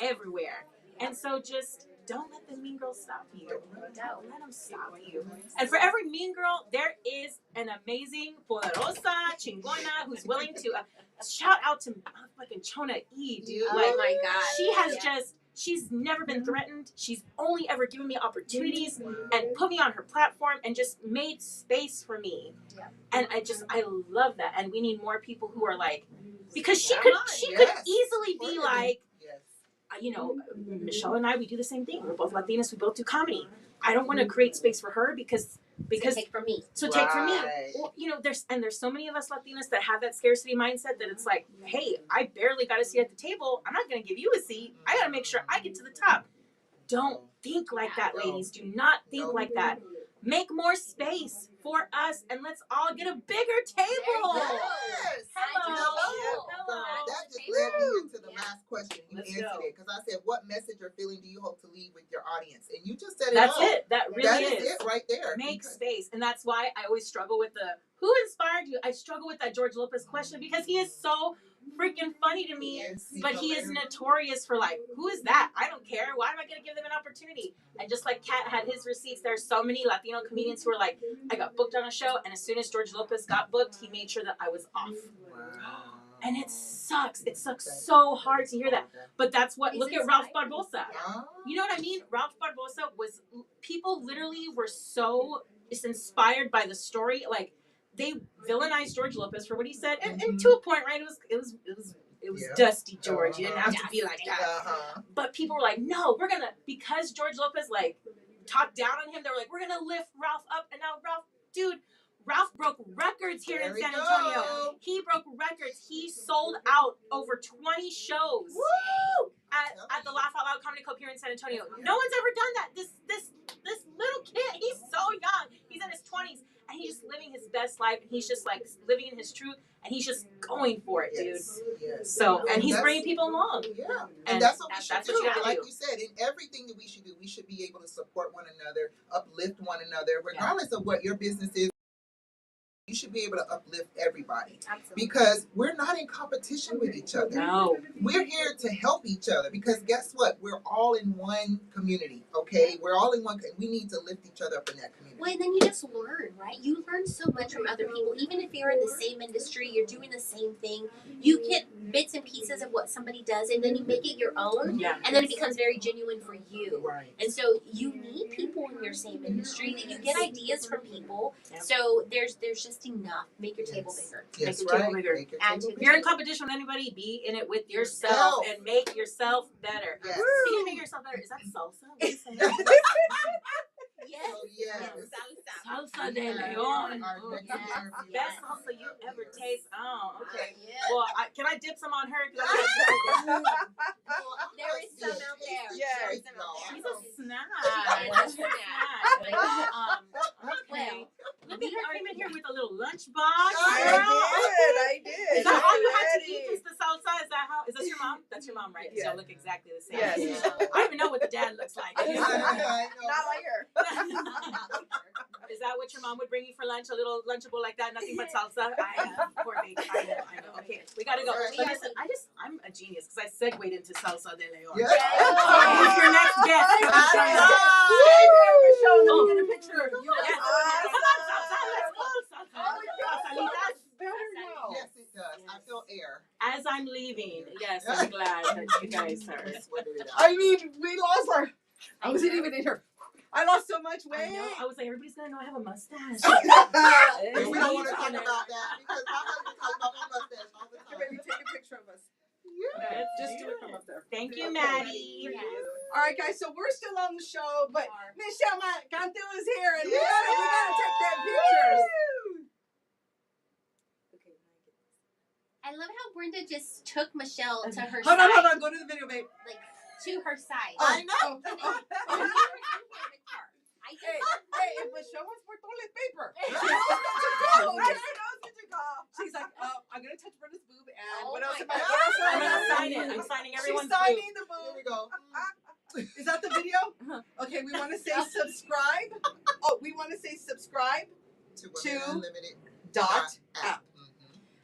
D: everywhere. And so just don't let the mean girls stop you. Don't let them stop you. And for every mean girl, there is an amazing, poderosa, chingona who's willing to shout out to fucking Chona E, dude.
B: Oh my God.
D: She's never been threatened. She's only ever given me opportunities and put me on her platform and just made space for me. Yeah. And I love that. And we need more people who are like, because she could easily be like, Michelle and I, we do the same thing. We're both Latinas. We both do comedy. I don't want to create space for her because
B: take from me.
D: So take from me. Well, there's so many of us Latinas that have that scarcity mindset that it's like, hey, I barely got a seat at the table. I'm not going to give you a seat. I got to make sure I get to the top. Don't think like that, ladies. Do not think like that. Make more space for us, and let's all get a bigger table.
E: Yes.
D: Hello.
E: That just led me into the last question. You answered it because I said, "What message or feeling do you hope to leave with your audience?" And you just said it.
D: That's
E: all.
D: it. That really
E: is it right there.
D: Make space, and that's why I always struggle with who inspired you. I struggle with that George Lopez question because he is so freaking funny to me, but he is notorious for like, who is that? I don't care. Why am I going to give them an opportunity? And just like Kat had his receipts, there's so many Latino comedians who are like, I got booked on a show, and as soon as George Lopez got booked, he made sure that I was off. Wow. And it sucks. It sucks so hard to hear that. But that's what, look at Ralph Barbosa. You know what I mean? Ralph Barbosa people literally were so just inspired by the story. Like, they villainized George Lopez for what he said, and to a point, right? It was Dusty George. You didn't have to be like that. But people were like, no, we're gonna, because George Lopez like talked down on him. They were like, we're gonna lift Ralph up, and now Ralph broke records here in San Antonio. He broke records. He sold out over 20 shows at the Laugh Out Loud Comedy Club here in San Antonio. No one's ever done that. This little kid, he's so young. He's in his 20s. And he's just living his best life, and he's just like living in his truth, and he's just going for it, dude. Yes. So, and he's bringing people along. Yeah, and that's what we should do. Like you said, in everything that we should do, we should be able to support one another, uplift one another, regardless of what your business is. You should be able to uplift everybody. Absolutely. Because we're not in competition with each other. No. We're here to help each other because guess what? We're all in one community, okay? We're all in one, we need to lift each other up in that community.
B: Well, and then you just learn, right? You learn so much from other people. Even if you're in the same industry, you're doing the same thing, you get bits and pieces of what somebody does, and then you make it your own, and then it becomes very genuine for you. Right. And so you need people in your same industry, that you get ideas from people. So there's just enough. Make your table bigger.
D: Make your table bigger. If you're in competition with anybody, be in it with yourself and make yourself better. Yes. Speaking of make yourself better, is that salsa? What are you saying? Yes. Salsa de Leon. Best salsa you ever taste. Oh, okay. Well, can I dip some on her?
B: There is some out there.
D: Yes. She's a snack. Okay. Look at her came in here with a little lunchbox.
G: I did.
D: Is that all you had to eat? Just the salsa? Is that your mom? That's your mom, right? Yeah. They look exactly the same. Yes. I don't even know what the dad looks like.
G: Not like her.
D: Is that what your mom would bring you for lunch? A little Lunchable like that? Nothing but salsa? Poor baby. I know. Okay, we gotta go. But listen, I'm a genius because I segued into salsa de Leon.
E: Yes.
D: Who's your next guest?
G: Let me get a picture.
D: Yes.
E: Yes, it does. I feel air.
D: As I'm leaving, yes, I'm glad that you guys are.
G: I mean, we lost our. I wasn't even in here. I lost so much weight.
D: I was like, everybody's gonna know I have a mustache.
E: And we don't want to talk about that because my husband talks about my mustache all the time.
G: Maybe take a picture of us.
E: Yeah.
G: Just do it from up there.
D: Thank you, Maddie.
G: All right, guys. So we're still on the show, but Michelle Cantu is here, and we gotta take that picture.
B: I love how Brenda just took Michelle to her
G: Hold
B: side.
G: on. Go to the video, babe.
B: Like, to her side.
E: I know.
B: And then you were in the car. I just
G: Hey, if Michelle wants more toilet paper,
A: She knows what to call.
G: she's like, I'm gonna touch Brenda's boob and
B: Oh
G: what else?
B: my
G: Am I-
B: God.
G: what else am I
D: I'm gonna
G: gonna
D: sign
G: do?
D: it. I'm signing
A: She's
D: everyone's
A: signing
D: boob.
A: the
E: Here
A: boob.
E: we go.
G: Is that the video? Okay, we want to say subscribe. Oh, we want to say subscribe
E: To Women Unlimited
G: dot
E: app.
G: app.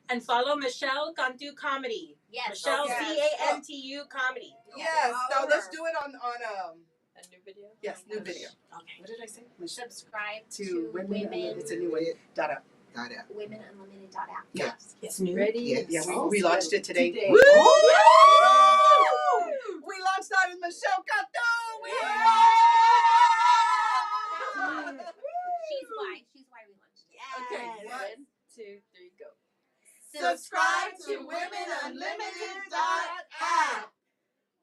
D: And follow Michelle Cantu Comedy.
B: Yes.
D: Michelle
A: Yes.
D: Cantu Comedy.
G: Yes. Now let's
A: Follow
G: do it on
D: A new video.
G: yes, new video.
D: Okay.
G: What did I say?
B: Subscribe
G: To women. It's a new one. Dot app.
E: Dot app.
B: womenunlimited.app.
E: Yes.
D: It's new.
C: Ready?
E: Yes.
G: Yeah, we launched it today.
C: Today.
G: Woo! We launched that in Michelle Cantu.
B: She's why we launched it.
G: Okay.
C: Yes. 1, 2, 3, go.
A: Subscribe to womenunlimited.app.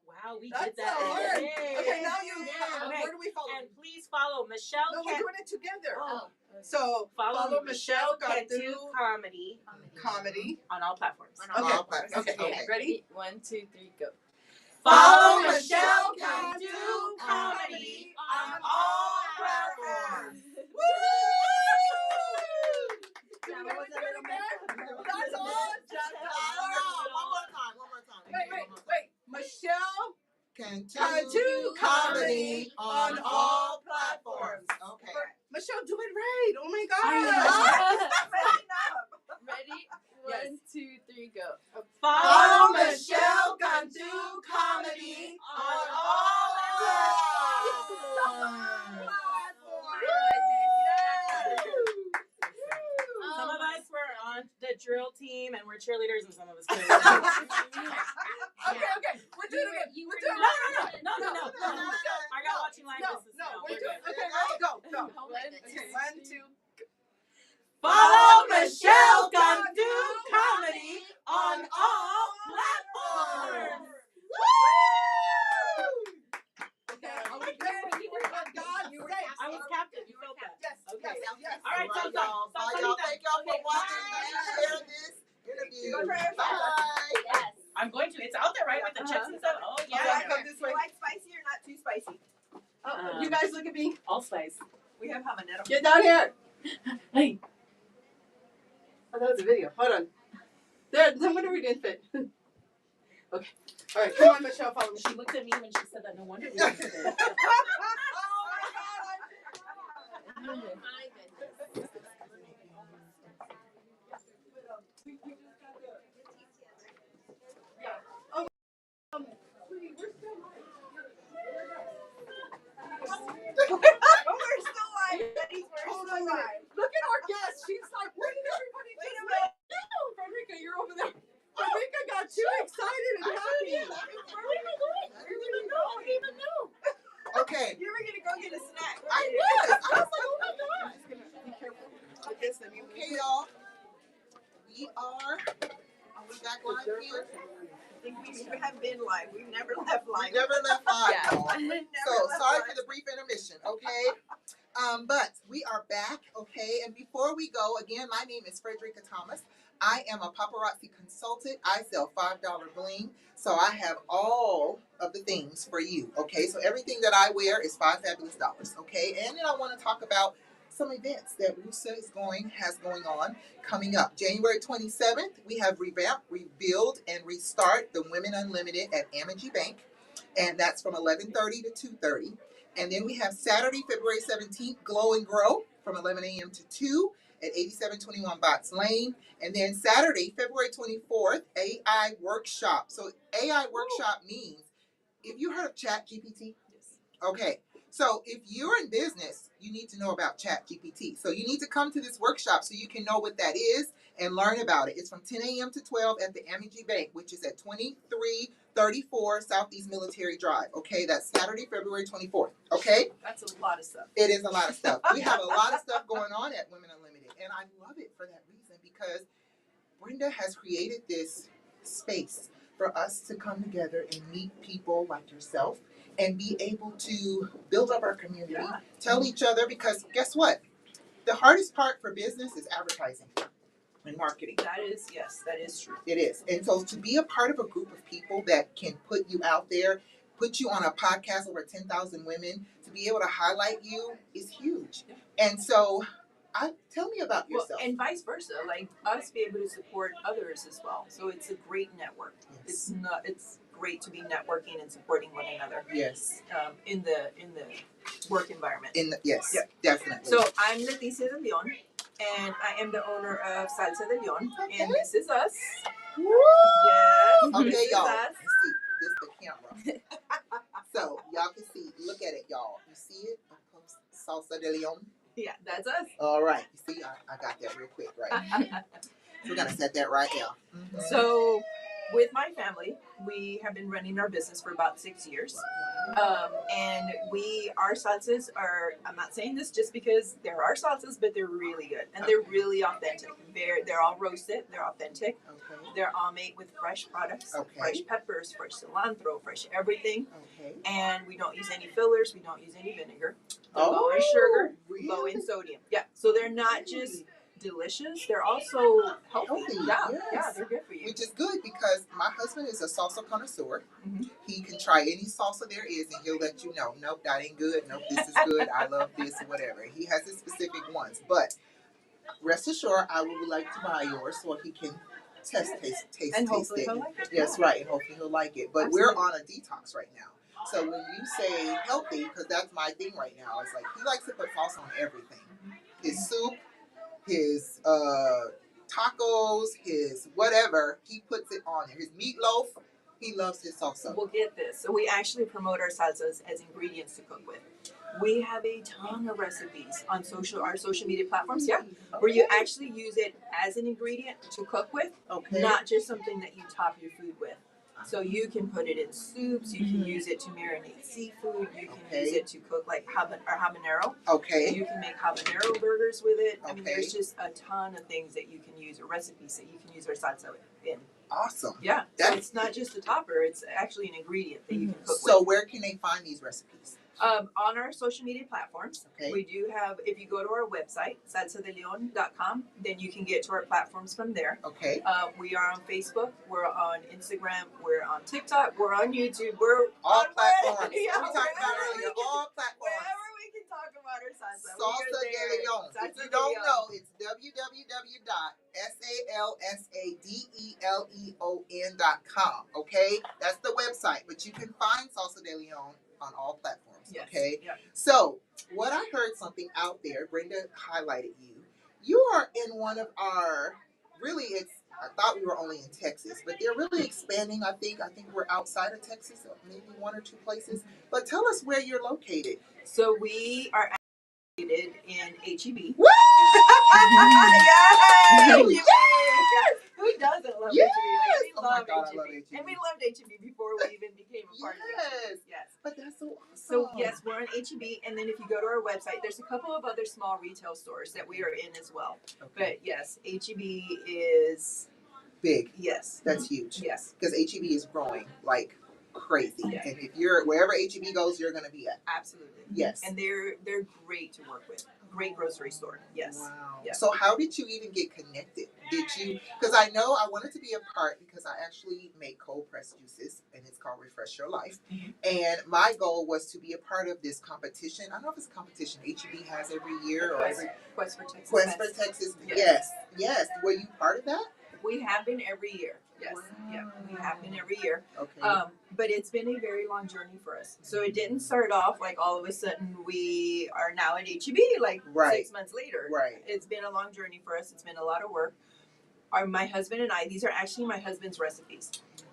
D: Wow, we
G: That's
D: did that.
G: a word.
D: Yay.
G: Okay, now you.
B: Yeah.
D: Okay.
G: Where do we follow?
D: And please follow Michelle
G: No, we're doing it together.
B: Oh.
G: So
D: Follow Michelle
G: Cantu
D: Cantu Comedy
G: Comedy.
D: on all platforms.
B: On all
G: Okay.
E: All platforms.
G: Okay. Ready?
C: 1, 2, 3, go.
D: Follow
A: Michelle
D: Michelle
A: Cantu
D: Cantu
A: Comedy
D: Comedy
A: on
D: on
A: all
D: all
A: platforms.
D: platforms.
G: That was a little bit. That's all.
E: One more time.
G: Wait. Michelle
E: Cantu
G: Cantu
E: Comedy on all platforms. Okay.
G: Michelle, do it right. Oh my God.
C: Ready?
G: Yes.
C: 1, 2, 3, go.
A: Follow Michelle Cantu Comedy on all platforms.
D: Some of us were on the drill team and we're cheerleaders, and some of us couldn't.
G: Okay. We're doing it.
B: You
G: We're
B: were
G: doing it.
D: No. I got watching live.
G: No,
D: This is
G: we're doing
D: good.
G: okay, ready, go.
B: Oh my goodness.
G: Okay, 1, 2.
D: Follow Michelle Cantu Comedy on all platforms.
G: Okay, are we good? God, you were
D: I was captain. You felt that.
G: Yes,
D: Okay.
G: yes.
D: All right, so
E: y'all. Bye, y'all. Thank y'all for watching. Please share this interview. Bye.
B: Yes.
D: I'm going to. It's out there, right, with the chips and stuff. Oh
G: Yeah,
D: yeah.
G: come this way.
A: Like spicy or not too spicy?
G: You guys look at me.
D: Allspice.
A: We have habanero.
G: Get down here.
D: Hey.
G: Oh, that was a video. Hold on. There, no wonder we didn't fit. Okay. All right, come on, Michelle, follow me.
D: She looked at me when she said that. No wonder we didn't fit it.
B: Oh my goodness.
A: We're still live, Betty. We're
G: Hold
A: still
G: on a minute.
A: live.
G: Look at our guest. She's like, where did everybody
A: Wait
G: just
A: a
G: go? No, Frederica, you're over there. Frederica got too excited and happy.
E: Okay.
A: You were gonna go get a snack.
E: I was like, oh my God.
G: Be careful with this. Let me
E: Okay, y'all. We are back live here.
A: I think we have been live. We've never left
E: We
A: live.
E: never left live, y'all.
A: Never
E: So
A: left
E: sorry
A: live.
E: for the brief intermission, okay? But we are back, okay? And before we go, again, my name is Frederica Thomas. I am a paparazzi consultant. I sell $5 bling. So I have all of the things for you, okay? So everything that I wear is $5 fabulous, okay? And then I want to talk about some events that Rusa has going on coming up. January 27th, we have revamp, rebuild, and restart the Women Unlimited at Amity Bank. And that's from 11:30 to 2:30. And then we have Saturday, February 17th, Glow and Grow from 11 a.m. to 2 at 8721 Box Lane. And then Saturday, February 24th, AI Workshop. So AI Workshop means, if you heard of ChatGPT? Okay. So if you're in business, you need to know about ChatGPT. So you need to come to this workshop so you can know what that is and learn about it. It's from 10 a.m. to 12 at the Amity Bank, which is at 2334 Southeast Military Drive. Okay, that's Saturday, February 24th. Okay?
G: That's a lot of stuff.
E: It is a lot of stuff. We have a lot of stuff going on at Women Unlimited, and I love it for that reason, because Brenda has created this space for us to come together and meet people like yourself and be able to build up our community, tell each other, because guess what? The hardest part for business is advertising. and marketing.
D: That is, yes, that is true.
E: It is. And so to be a part of a group of people that can put you out there, put you on a podcast over 10,000 women, to be able to highlight you is huge. And so tell me about yourself.
D: Well, and vice versa, like us be able to support others as well. So it's a great network.
E: Yes.
D: It's great to be networking and supporting one another.
E: Yes.
D: In the work environment.
E: Yes,
D: Yeah.
E: definitely.
D: So I'm Leticia de Leon, and I am the owner of Salsa de Leon,
E: Okay.
D: and this is us.
E: Woo!
D: Yes.
E: Okay,
D: This is
E: y'all.
D: us.
E: Let's see. This is the camera. So y'all can see. Look at it, y'all. You see it? Salsa de Leon.
D: Yeah, that's us.
E: All right. You see, I got that real quick, right? So we're gonna set that right there. Mm-hmm.
D: So, with my family, we have been running our business for about 6 years. And our salsas are, I'm not saying this just because they're our salsas, but they're really good. And they're really authentic. They're all roasted, they're authentic.
E: Okay.
D: They're all made with fresh products,
E: Okay.
D: fresh peppers, fresh cilantro, fresh everything.
E: Okay.
D: And we don't use any fillers, we don't use any vinegar. They're
E: Oh,
D: low in sugar,
E: really?
D: low in sodium. Yeah, so they're not just delicious, they're also healthy. Yeah,
E: Yes.
D: yeah, they're good for you.
E: Which is good because my husband is a salsa connoisseur.
D: Mm-hmm.
E: He can try any salsa there is and he'll let you know, nope, that ain't good. Nope, this is good. I love this, whatever. He has his specific ones. But rest assured, I would like to buy yours so he can taste
D: And hopefully
E: it.
D: he'll like it.
E: That's right, and hopefully he'll like it. But
D: Absolutely.
E: we're on a detox right now. So when you say healthy, because that's my thing right now, it's like he likes to put salsa on everything. His soup, his tacos, his whatever, he puts it on there. His meatloaf, he loves his salsa.
D: We'll get this. So we actually promote our salsas as ingredients to cook with. We have a ton of recipes on our social media platforms, where you actually use it as an ingredient to cook with, not just something that you top your food with. So you can put it in soups, you can use it to marinate seafood, you can use it to cook like habanero.
E: Okay.
D: You can make habanero burgers with it. I mean,
E: Okay.
D: there's just a ton of things that you can use, or recipes that you can use our salsa in.
E: Awesome.
D: Yeah, so it's not just a topper, it's actually an ingredient that you can cook with.
E: So where can they find these recipes?
D: On our social media platforms, we do have, if you go to our website, salsadeleon.com, then you can get to our platforms from there.
E: Okay.
D: We are on Facebook, we're on Instagram, we're on TikTok, we're on YouTube, we're
E: all
D: on
E: platforms.
D: Yeah,
E: we talked about earlier, all platforms.
D: Wherever we can talk about our salsa.
E: Salsa de Leon. If you don't know, it's www.salsadeleon.com. Okay, that's the website, but you can find Salsa de Leon on all platforms.
D: Yes.
E: Okay.
D: Yeah.
E: So what I heard something out there, Brenda highlighted you. You are in one of our I thought we were only in Texas, but they're really expanding. I think we're outside of Texas, maybe one or two places. But tell us where you're located.
D: So we are located in HEB.
E: Woo!
D: Yes!
E: Yes!
D: Who doesn't love
E: Yes!
D: HEB? We
E: Oh my
D: love
E: God, I
D: HEB.
E: love HEB.
D: And we loved HEB before we even became a part of HEB. Yes.
E: But that's so awesome.
D: So yes, we're on HEB, and then if you go to our website, there's a couple of other small retail stores that we are in as well.
E: Okay.
D: But yes, HEB is
E: Big.
D: Yes.
E: That's huge.
D: Yes.
E: Because HEB is growing like crazy.
D: Yeah.
E: And if you're wherever HEB goes, you're gonna be at.
D: Absolutely.
E: Yes.
D: And they're great to work with. Great grocery store. Yes.
E: Wow.
D: Yeah.
E: So how did you even get connected? Did you, because I know I wanted to be a part because I actually make cold pressed juices and it's called Refresh Your Life.
D: Mm-hmm.
E: And my goal was to be a part of this competition. I don't know if it's a competition HEB has every year or every
D: Quest for Texas.
E: Quest for Texas.
D: Yes.
E: Yes. Were you part of that?
D: We have been every year. Yes.
E: Wow.
D: Yeah. We have been every year.
E: Okay.
D: But it's been a very long journey for us. So it didn't start off like all of a sudden we are now at HEB like 6 months later.
E: Right.
D: It's been a long journey for us. It's been a lot of work. My husband and I, these are actually my husband's recipes.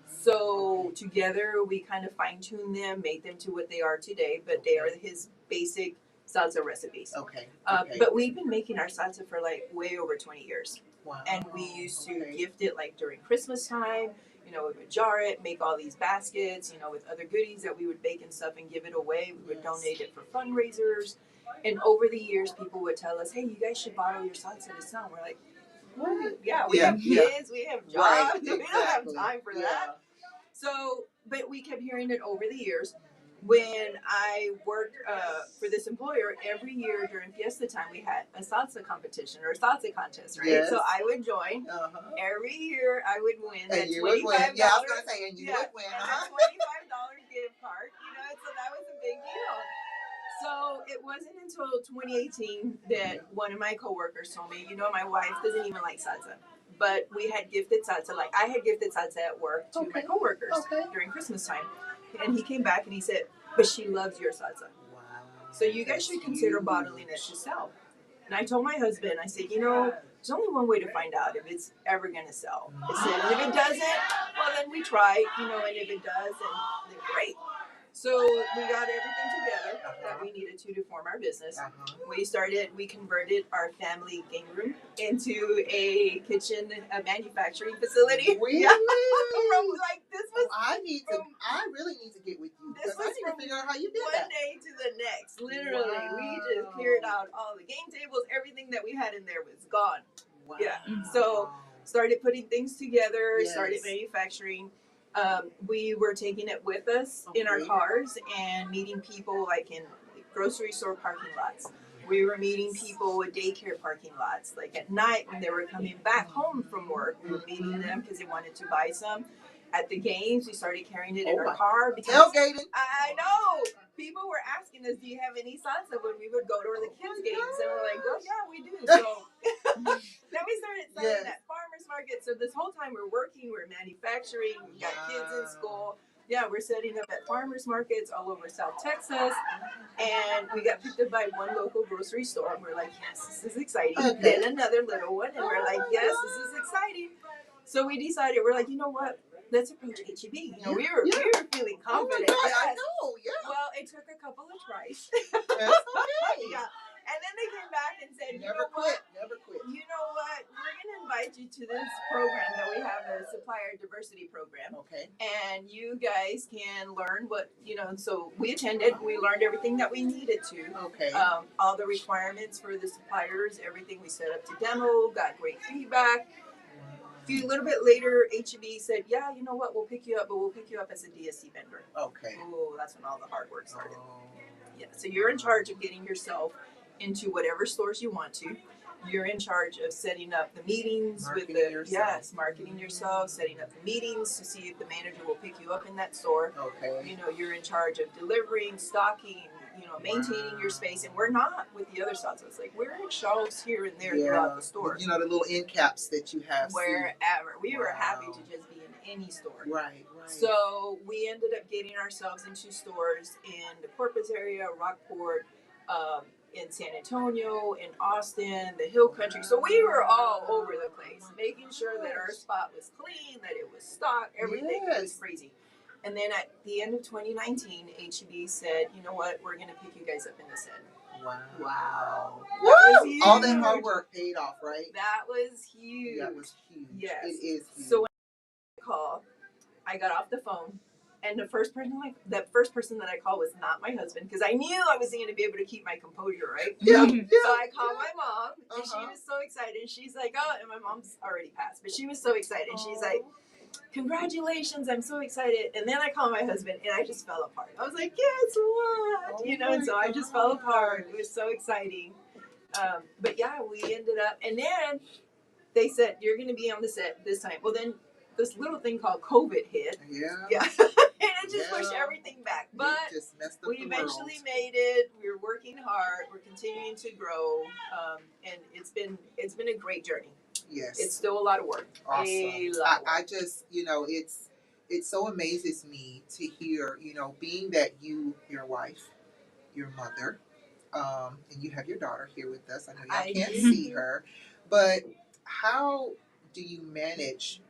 D: So together we kind of fine-tuned them, made them to what they are today, but they are his basic salsa recipes.
E: Okay.
D: But we've been making our salsa for like way over 20 years.
E: Wow.
D: And we used to gift it like during Christmas time. You know, we would jar it, make all these baskets, you know, with other goodies that we would bake and stuff and give it away. We would donate it for fundraisers. And over the years, people would tell us, hey, you guys should bottle your salsa to sell. We're like, what? Yeah, we have kids, we have jobs,
E: Right,
D: we don't have
E: exactly.
D: time for that. So, but we kept hearing it over the years.
H: when I worked for this employer, every year during Fiesta time, we had a salsa competition or a salsa contest, right?
E: Yes.
H: So I would join. Every year I would win that
E: And you
H: $25.
E: would win. Yeah, I was going to say, and you would win.
H: And a $25 gift card, so that was a big deal. So it wasn't until 2018 that one of my coworkers told me, my wife doesn't even like salsa. But we had gifted salsa, like I had gifted salsa at work to my coworkers during Christmas time. And he came back and he said, but she loves your salsa. Wow. So you guys should consider bottling it to sell. And I told my husband, I said, there's only one way to find out if it's ever going to sell. I said, and if it doesn't, well, then we try, and if it does, then great. So we got everything together that we needed to form our business. We converted our family game room into a kitchen, a manufacturing facility.
E: Really?
H: Yeah. This was.
E: I really need to get with you.
H: This was
E: I need to figure out how you did
H: one
E: that.
H: day to the next. Literally, we just cleared out all the game tables. Everything that we had in there was gone. Wow. Yeah. So started putting things together. Started manufacturing. We were taking it with us in our cars and meeting people like in grocery store parking lots. We were meeting people at daycare parking lots. Like at night when they were coming back home from work, we were meeting them because they wanted to buy some. At the games, we started carrying it in our car.
E: Tailgating.
H: I know. People were asking us, do you have any salsa when we would go to the kids' games? And we're like, oh, yeah, we do. So then we started selling at farmers market. So this whole time we're working, we're manufacturing, we got kids in school. Yeah, we're setting up at farmers markets all over South Texas. And we got picked up by one local grocery store. And we're like, yes, this is exciting. Then another little one. And we're like, yes, this is exciting. So we decided, we're like, you know what? Let's approach HEB. We were feeling confident.
E: Oh my God, I know,
H: Well, it took a couple of tries.
E: That's okay.
H: And then they came back and said,
E: Never quit.
H: You know what? We're going to invite you to this program that we have, a supplier diversity program. Okay. And you guys can learn what, so we attended. We learned everything that we needed to. Okay. All the requirements for the suppliers, everything we set up to demo, got great feedback. A little bit later, HEB said, yeah, you know what, we'll pick you up, but we'll pick you up as a DSC vendor. Okay. Oh, that's when all the hard work started. Yeah, so you're in charge of getting yourself into whatever stores you want to. You're in charge of setting up the meetings marketing yourself, setting up the meetings to see if the manager will pick you up in that store. Okay. You're in charge of delivering, stocking, maintaining your space. And we're not with the other salsas. Like, we're in shelves here and there throughout the store.
E: The little end caps that you have.
H: Wherever. We were happy to just be in any store. Right. So we ended up getting ourselves into stores in the Corpus area, Rockport, in San Antonio, in Austin, the Hill Country. So we were all over the place, making sure that our spot was clean, that it was stocked, everything. It was crazy. And then at the end of 2019, HEB said, you know what, we're going to pick you guys up in the Sen. Wow.
E: All that hard work paid off, right?
H: That was huge. Yes.
E: It is huge.
H: So when I called, I got off the phone. And the first person that I called was not my husband, because I knew I was going to be able to keep my composure, right? So I called my mom, and she was so excited. She's like, oh, and my mom's already passed, but she was so excited. She's like, congratulations, I'm so excited. And then I called my husband, and I just fell apart. I was like, guess what? And so I just fell apart. It was so exciting. But yeah, we ended up, and then they said, you're going to be on the set this time. Well, then this little thing called COVID hit. Yeah. And it just pushed everything back. But we eventually made it. We're working hard. We're continuing to grow. And it's been a great journey. Yes. It's still a lot of work.
E: Awesome. I just, it so amazes me to hear, being that your wife, your mother, and you have your daughter here with us. I know y'all can't see her, but how do you manage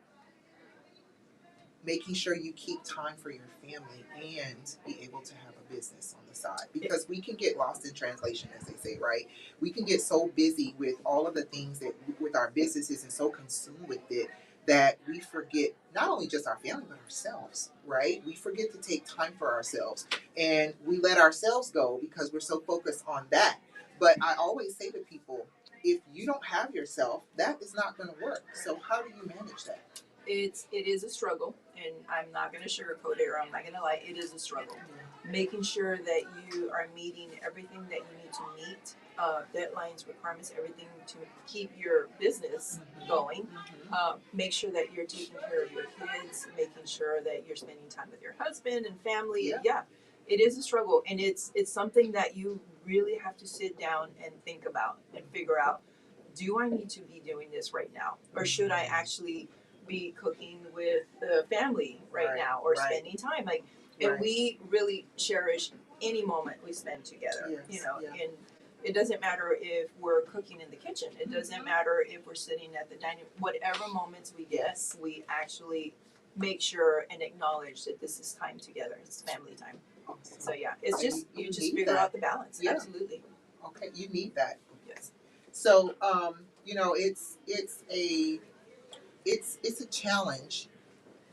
E: making sure you keep time for your family and be able to have a business on the side? Because we can get lost in translation, as they say, right? We can get so busy with all of the things that with our businesses and so consumed with it that we forget not only just our family, but ourselves, right? We forget to take time for ourselves, and we let ourselves go because we're so focused on that. But I always say to people, if you don't have yourself, that is not going to work. So how do you manage that?
H: it is a struggle, and I'm not going to sugarcoat it, or I'm not going to lie. It is a struggle. Making sure that you are meeting everything that you need to meet, deadlines, requirements, everything to keep your business going. Make sure that you're taking care of your kids, making sure that you're spending time with your husband and family. Yeah, it is a struggle, and it's something that you really have to sit down and think about and figure out. Do I need to be doing this right now, or should I actually be cooking with the family right now, or spending time like? And we really cherish any moment we spend together. You know, and it doesn't matter if we're cooking in the kitchen. It doesn't matter if we're sitting at the dining. Whatever moments we get, we actually make sure and acknowledge that this is time together. It's family time. So yeah, it's just you just figure out the balance. Absolutely.
E: Okay, you need that.
H: Yes.
E: So you know, it's a challenge,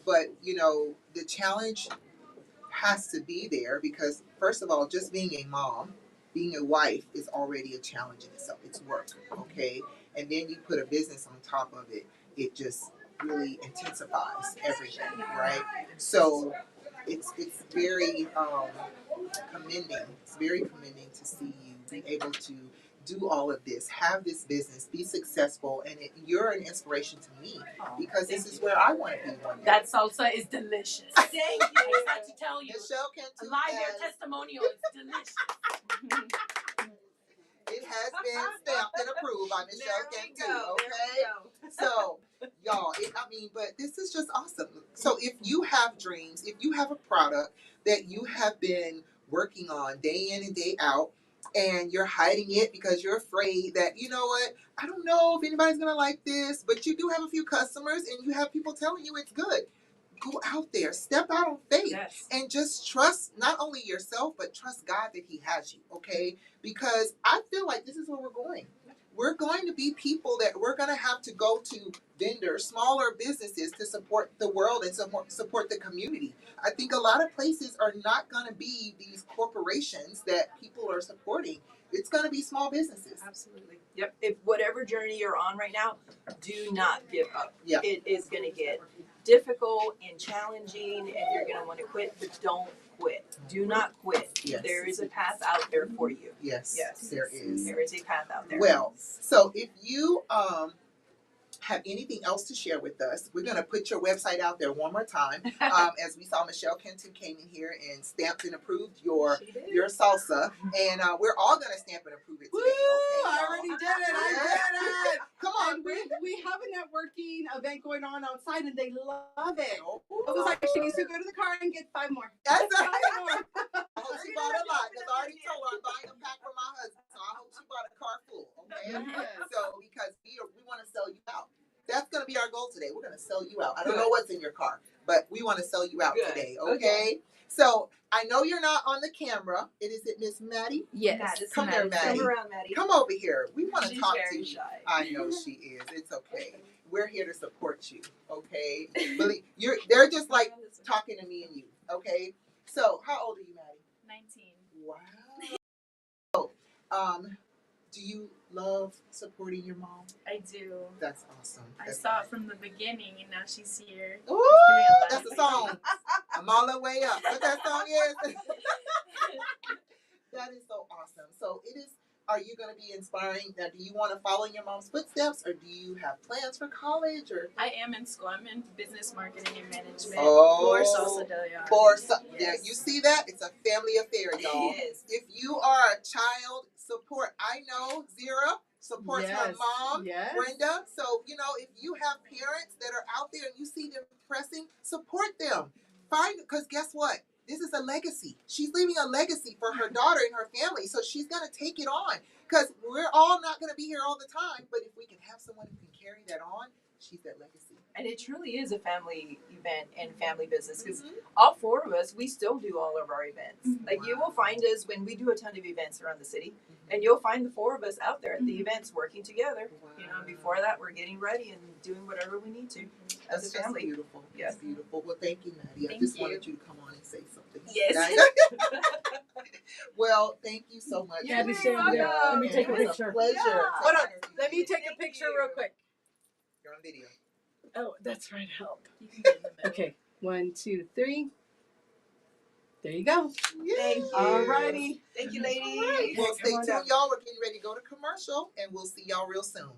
E: but you know, the challenge has to be there because first of all, just being a mom, being a wife is already a challenge in itself. It's work, okay? And then you put a business on top of it, it just really intensifies everything, right? So it's very commending. It's very commending to see you be able to do all of this, have this business, be successful, and you're an inspiration to me because this is where I want to be one day.
D: That salsa is delicious.
H: Thank you.
D: I just have to tell you.
E: Michelle Cantu
D: Live their testimonial is delicious.
E: It has been stamped and approved by Michelle Cantu. Okay, so y'all, but this is just awesome. So if you have dreams, if you have a product that you have been working on day in and day out, and you're hiding it because you're afraid that, you know what, I don't know if anybody's gonna like this, but you do have a few customers and you have people telling you it's good. Go out there, step out on faith, and just trust not only yourself, but trust God that He has you, okay? Because I feel like this is where we're going. We're going to be people that we're going to have to go to vendors, smaller businesses to support the world and support the community. I think a lot of places are not going to be these corporations that people are supporting. It's going to be small businesses.
H: Absolutely. Yep. If whatever journey you're on right now, do not give up.
E: Yeah.
H: It is going to get difficult and challenging, and you're going to want to quit, but don't quit. Do not quit.
E: Yes.
H: There is a path out there for you.
E: Yes.
H: Yes.
E: There is.
H: There is a path out there.
E: Well, so if you have anything else to share with us, we're going to put your website out there one more time. As we saw, Michelle Cantu came in here and stamped and approved your salsa, and we're all going to stamp and approve it today. Okay,
G: I already did it. I did it.
E: Come on,
G: and we have a networking event going on outside, and they love it.
E: Oh.
G: It was like she needs to go to the car and get 5 more.
E: That's
G: Five
E: right.
G: more.
E: I hope she bought a lot because I already told her I'm buying a pack for my husband, so I hope she bought a car full. Okay, so because we want to sell you out. That's going to be our goal today. We're going to sell you out. I don't know what's in your car, but we want to sell you out today. Okay? So I know you're not on the camera. Is it Miss Maddie?
C: Yes.
E: Come here, Maddie.
H: Come around, Maddie.
E: Come over here. We want to
H: She's
E: talk
H: very
E: to you.
H: shy.
E: I know she is. It's okay. We're here to support you. Okay? They're just like talking to me and you. Okay? So how old are you, Maddie?
D: 19.
E: Wow. So, do you love supporting your mom?
D: I do.
E: That's awesome.
D: I saw it from the beginning, and now she's here.
E: Ooh, that's a song. I'm all the way up. What that song is? That is so awesome. So are you going to be inspiring? Now, do you want to follow in your mom's footsteps, or do you have plans for college? Or
D: I am in school. I'm in business marketing and management
E: for
D: Salsa Del Yar.
E: Yeah, you see that? It's a family affair, y'all.
H: Yes.
E: If you are a child, support. I know Zira supports her mom, Brenda. So, if you have parents that are out there and you see them pressing, support them. Because guess what? This is a legacy. She's leaving a legacy for her daughter and her family. So she's going to take it on. Because we're all not going to be here all the time. But if we can have someone who can carry that on, she's that legacy.
H: And it truly is a family event and family business because all 4 of us, we still do all of our events. Like you will find us when we do a ton of events around the city, and you'll find the 4 of us out there at the events working together.
E: Wow.
H: Before that, we're getting ready and doing whatever we need to as a family.
E: That's beautiful.
H: Yes.
E: That's beautiful. Well, thank you, Maddie.
D: Thank
E: I just
D: you.
E: wanted you to come on and say something.
H: Yes.
E: Well, thank you so much.
G: Yeah, let me take a
E: It was
G: picture.
E: Pleasure.
G: Hold on. Let me take a picture real quick.
E: You're on video.
G: Oh, that's right. Help. You can get in the middle. Okay. 1, 2, 3. There you go.
E: Thank you.
H: All righty. Thank you, ladies.
E: All right. Well, stay
H: Come on
E: tuned,
H: up.
E: y'all. We're getting ready to go to commercial, and we'll see y'all real soon.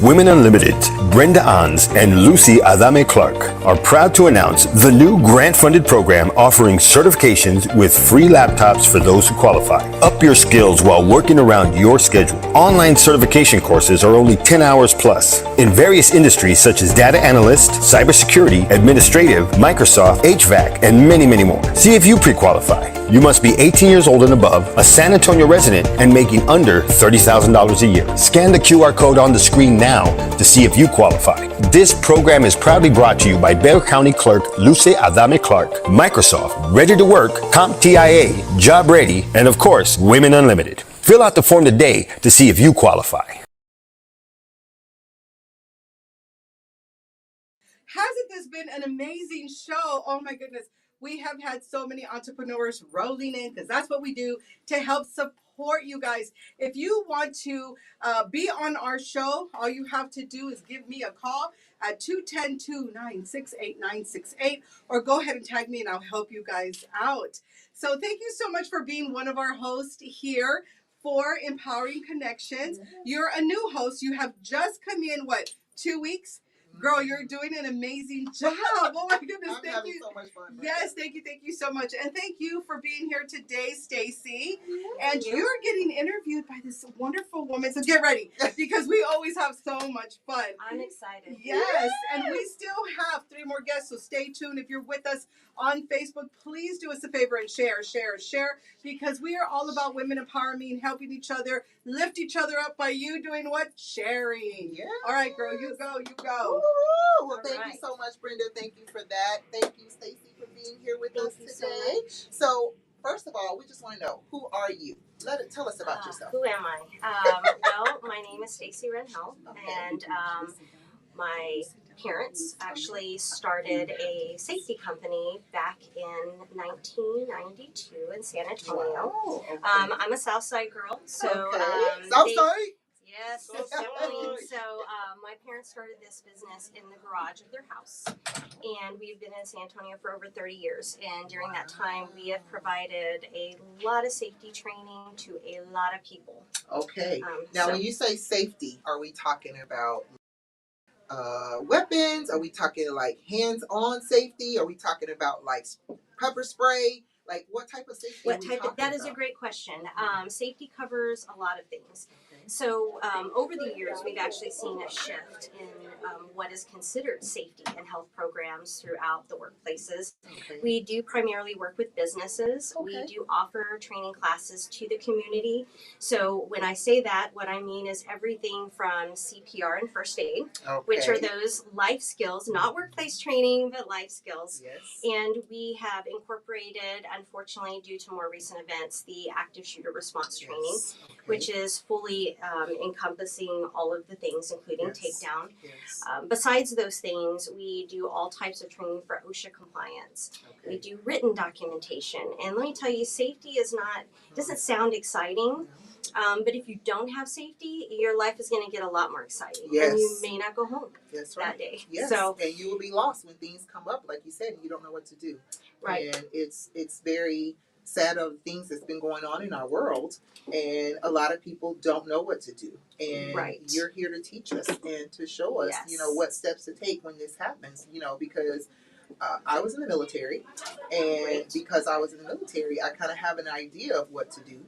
I: Women Unlimited's Brenda Anz and Lucy Adame Clark are proud to announce the new grant-funded program offering certifications with free laptops for those who qualify. Up your skills while working around your schedule. Online certification courses are only 10 hours plus in various industries such as data analyst, cybersecurity, administrative, Microsoft, HVAC, and many, many more. See if you pre-qualify. You must be 18 years old and above, a San Antonio resident, and making under $30,000 a year. Scan the QR code on the screen now to see if you qualify. This program is proudly brought to you by Bexar County Clerk Lucy Adame Clark, Microsoft, Ready to Work, CompTIA, Job Ready, and of course, Women Unlimited. Fill out the form today to see if you qualify.
A: Hasn't this been an amazing show? Oh my goodness. We have had so many entrepreneurs rolling in because that's what we do to help support you guys. If you want to be on our show, all you have to do is give me a call at 210-296-8968 or go ahead and tag me and I'll help you guys out. So thank you so much for being one of our hosts here for Empowering Connections. You're a new host. You have just come in, 2 weeks? Girl, you're doing an amazing job. Oh my goodness,
E: I'm
A: thank
E: having
A: you.
E: so much fun.
A: Yes, thank you so much. And thank you for being here today, Stacy. And you're getting interviewed by this wonderful woman. So get ready because we always have so much fun.
J: I'm excited.
A: Yes, and we still have 3 more guests, so stay tuned. If you're with us on Facebook, please do us a favor and share, because we are all about women empowerment, helping each other, lift each other up by you doing what? Sharing.
E: Yeah.
A: All right, girl, you go.
E: Woo! Well, thank you so much, Brenda. Thank you for that. Thank you, Stacy, for being here with us today. So, first of all, we just want to know, who are you? Tell us about yourself.
J: Who am I? Well, my name is Stacy Renhel, and my parents actually started a safety company back in 1992 in San Antonio.
E: Oh, okay.
J: I'm a Southside girl, so
E: Southside.
J: Yes, definitely. So my parents started this business in the garage of their house, and we've been in San Antonio for over 30 years. And during that time, we have provided a lot of safety training to a lot of people.
E: Okay. Now, when you say safety, are we talking about weapons? Are we talking like hands-on safety? Are we talking about like pepper spray? Like what type of safety?
J: That is a great question. Safety covers a lot of things. So over the years, we've actually seen a shift in what is considered safety and health programs throughout the workplaces.
E: Okay.
J: We do primarily work with businesses.
E: Okay.
J: We do offer training classes to the community. So when I say that, what I mean is everything from CPR and first aid, which are those life skills, not workplace training, but life skills.
E: Yes.
J: And we have incorporated, unfortunately, due to more recent events, the active shooter response training, which is fully encompassing all of the things, including takedown.
E: Yes.
J: Besides those things, we do all types of training for OSHA compliance. We do written documentation. And let me tell you, safety doesn't sound exciting, but if you don't have safety, your life is going to get a lot more exciting.
E: Yes.
J: And you may not go home that day.
E: Yes.
J: So,
E: and you will be lost when things come up, like you said, and you don't know what to do.
J: Right.
E: And it's very sad of things that's been going on in our world, and a lot of people don't know what to do. And
J: Right.
E: you're here to teach us and to show us,
J: Yes.
E: what steps to take when this happens. Because I was in the military, and
J: Great.
E: because I was in the military, I kind of have an idea of what to do.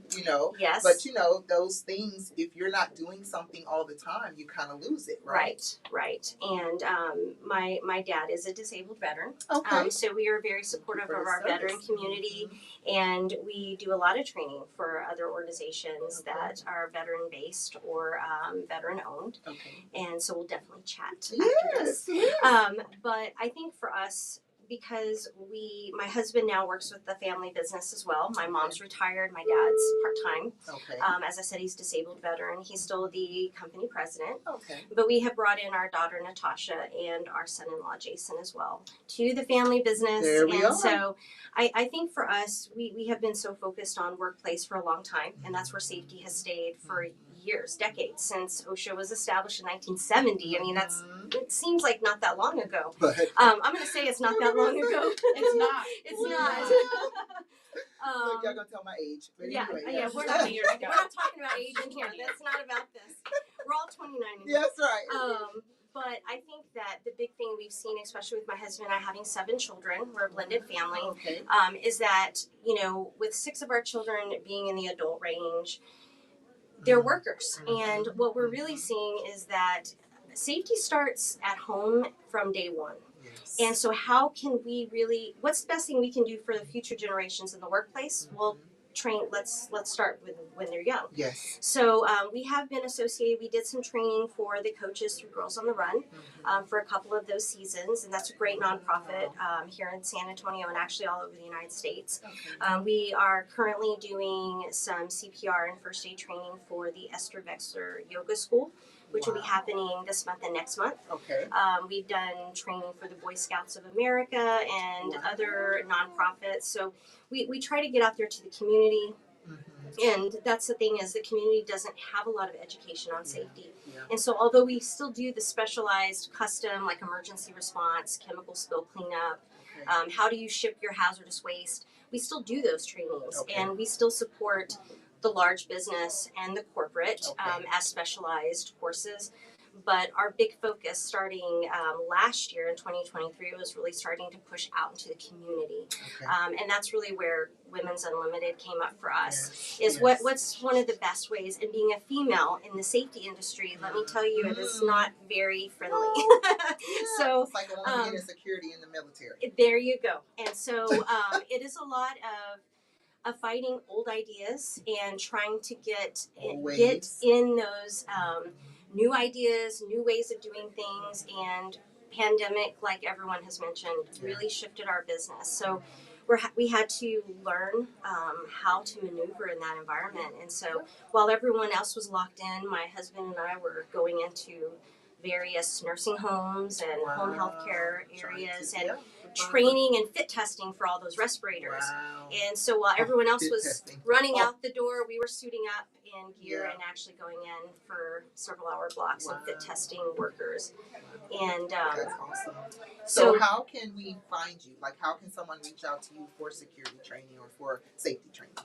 J: Yes.
E: But those things, if you're not doing something all the time, you kind of lose it, right?
J: Right. And my dad is a disabled veteran.
E: Okay.
J: So we are very supportive of our veteran community, and we do a lot of training for other organizations that are veteran based or veteran owned.
E: Okay.
J: And so we'll definitely chat after
E: Yes.
J: this. But I think for us, because my husband now works with the family business as well. My mom's retired, my dad's part-time.
E: Okay.
J: As I said, he's disabled veteran. He's still the company president.
E: Okay.
J: But we have brought in our daughter Natasha and our son-in-law Jason as well to the family business.
E: There we are.
J: So I think for us, we have been so focused on workplace for a long time, and that's where safety has stayed for years, decades, since OSHA was established in 1970. I mean, it seems like not that long ago.
E: But
J: I'm going to say it's not that long ago.
H: It's not.
J: It's not.
E: look, y'all gonna tell my age. But
J: Yeah,
E: anyway,
J: yeah, we're not talking about age in here. That's not about this. We're all 29 in here.
E: That's right.
J: But I think that the big thing we've seen, especially with my husband and I having 7 children, we're a blended family,
E: Okay.
J: is that, with 6 of our children being in the adult range, they're workers. And what we're really seeing is that safety starts at home from day one.
E: Yes.
J: And so how can we really, what's the best thing we can do for the future generations in the workplace? Well, let's start with when they're young.
E: Yes.
J: So we have been associated, we did some training for the coaches through Girls on the Run for a couple of those seasons, and that's a great nonprofit here in San Antonio and actually all over the United States.
E: Okay.
J: We are currently doing some CPR and first aid training for the Esther Vexler Yoga School, which will be happening this month and next month.
E: Okay.
J: We've done training for the Boy Scouts of America and other nonprofits. So we try to get out there to the community. And that's the thing, is the community doesn't have a lot of education on safety.
E: Yeah.
J: And so although we still do the specialized custom, like emergency response, chemical spill cleanup, how do you ship your hazardous waste, we still do those trainings. And we still support the large business and the corporate as specialized courses. But our big focus starting last year in 2023 was really starting to push out into the community. And that's really where Women's Unlimited came up for us. What's one of the best ways, and being a female in the safety industry, let me tell you, it is not very friendly. So
E: it's like a woman being in security in the military.
J: There you go. And so it is a lot of fighting old ideas and trying to get in those new ideas, new ways of doing things. And pandemic, like everyone has mentioned, really shifted our business. So we had to learn how to maneuver in that environment. And so while everyone else was locked in, my husband and I were going into various nursing homes and home health care areas and training and fit testing for all those respirators. And so while everyone else was running out the door, we were suiting up in gear and actually going in for several hour blocks and fit testing workers. And
E: that's awesome. So how can we find you? Like, how can someone reach out to you for security training or for safety training?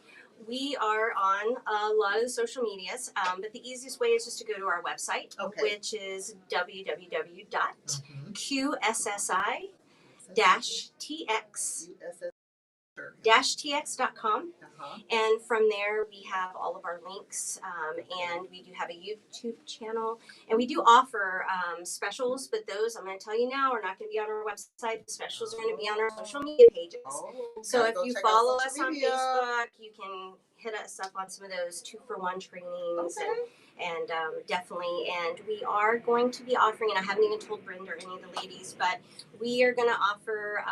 J: We are on a lot of the social medias, but the easiest way is just to go to our website, which is www.qssi-tx.com. And from there we have all of our links, and we do have a YouTube channel, and we do offer specials, but those, I'm going to tell you now, are not going to be on our website. The specials are going to be on our social media pages. So if you follow us on Facebook, you can hit us up on some of those 2-for-1 trainings and definitely. And we are going to be offering, and I haven't even told Brenda or any of the ladies, but we are going to offer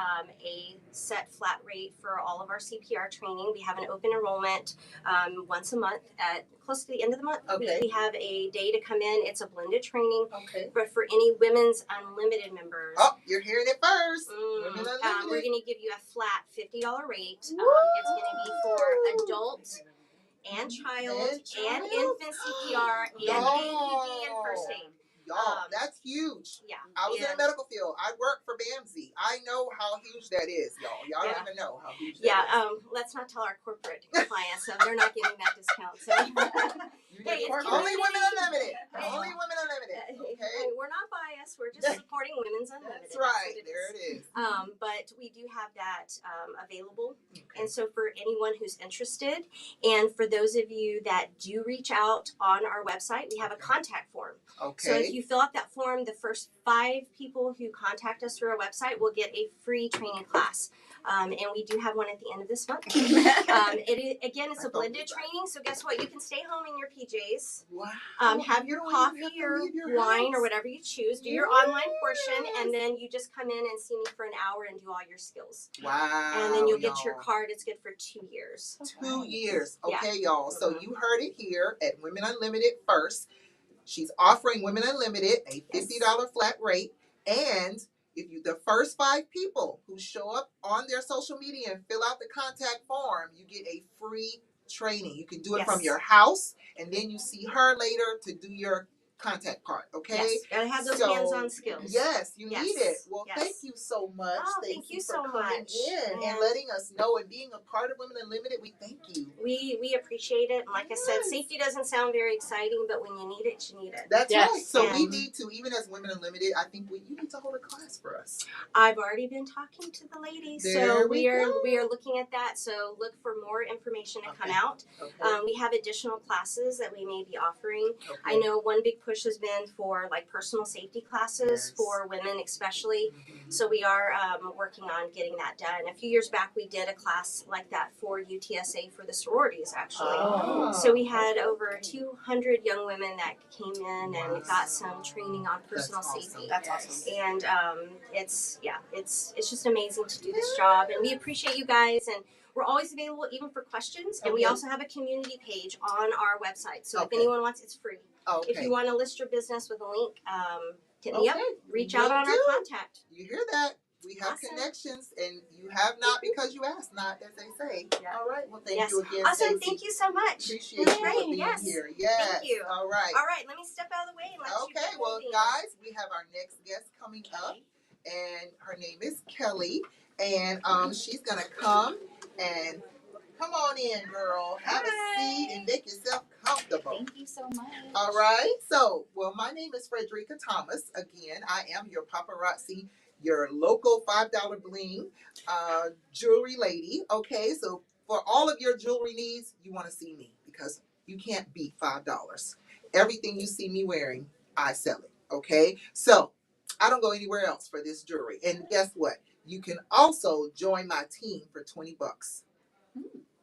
J: a set flat rate for all of our CPR training. We have an open enrollment once a month at close to the end of the month. We have a day to come in. It's a blended training, but for any Women's Unlimited members.
E: Oh, you're hearing it first. Women Unlimited.
J: We're going to give you a flat $50 rate. It's going to be for adult and child and infant CPR and AED and first aid.
E: Y'all, that's huge.
J: Yeah.
E: I was in the
J: And-
E: medical field. I worked for BAMSI. I know how huge that is, y'all. Y'all don't even know how huge that is.
J: Let's not tell our corporate clients, so they're not getting that discount. So. Hey,
E: Only Women Unlimited.
J: Hey.
E: Only Women Unlimited. Okay.
J: Hey, we're not biased. We're just supporting Women's Unlimited.
E: That's right.
J: What
E: There it is.
J: But we do have that available. Okay. And so for anyone who's interested, and for those of you that do reach out on our website, we have a contact form.
E: Okay.
J: So if you fill out that form, the first 5 people who contact us through our website will get a free training class. And we do have one at the end of this month. It's a blended training. So guess what? You can stay home in your PJs.
E: Wow.
J: Have your coffee or wine or whatever you choose. Do your online portion, and then you just come in and see me for an hour and do all your skills.
E: Wow.
J: And then you'll get your card. It's good for 2 years.
E: 2 years. Okay,
J: Yeah.
E: y'all. So you heard it here at Women Unlimited first. She's offering Women Unlimited a $50 flat rate, and if you the first 5 people who show up on their social media and fill out the contact form, you get a free training. You can do it from your house, and then you see her later to do your contact part. Okay.
J: Yes. Gotta have those hands-on skills.
E: Yes, you need it. Well,
J: Yes.
E: thank you so much.
J: Oh, thank you
E: for
J: so
E: coming
J: much.
E: in and letting us know and being a part of Women Unlimited. We thank you.
J: We appreciate it. And like I said, safety doesn't sound very exciting, but when you need it, you need it.
E: That's right. So we
J: And
E: need to, even as Women Unlimited, I think you need to hold a class for us.
J: I've already been talking to the ladies,
E: There
J: so we are
E: go.
J: looking at that. So look for more information to come
E: Okay.
J: out.
E: Okay.
J: We have additional classes that we may be offering.
E: Okay.
J: I know one big push has been for like personal safety classes for women, especially.
E: Mhm.
J: So we are working on getting that done. A few years back, we did a class like that for UTSA for the sororities, actually.
E: Oh.
J: So we had over 200 young women that came in and got some training on personal safety.
H: That's awesome.
J: And it's just amazing to do this job, and we appreciate you guys, and we're always available even for questions. And we also have a community page on our website, so if anyone wants, it's free.
E: Okay.
J: If you want to list your business with a link, hit me up. Reach out on our contact.
E: You hear that? We have connections, and you have not because you asked not, as they say.
J: Yeah.
E: All right. Well, thank you again.
J: Awesome.
E: Stacey.
J: Thank you so much.
E: Appreciate you
J: Great.
E: for being here. Yes.
J: Thank you.
E: All right.
J: All right. Let me step out of the way and let you
E: Okay,
J: get
E: well,
J: moving.
E: guys, we have our next guest coming up, and her name is Kelly, and she's gonna come on in, girl. Have a seat and make yourself comfortable.
K: Thank you so much.
E: All right. So, my name is Frederica Thomas. Again, I am your paparazzi, your local $5 bling jewelry lady. Okay, so for all of your jewelry needs, you want to see me because you can't beat $5. Everything you see me wearing, I sell it. Okay, so I don't go anywhere else for this jewelry. And guess what? You can also join my team for $20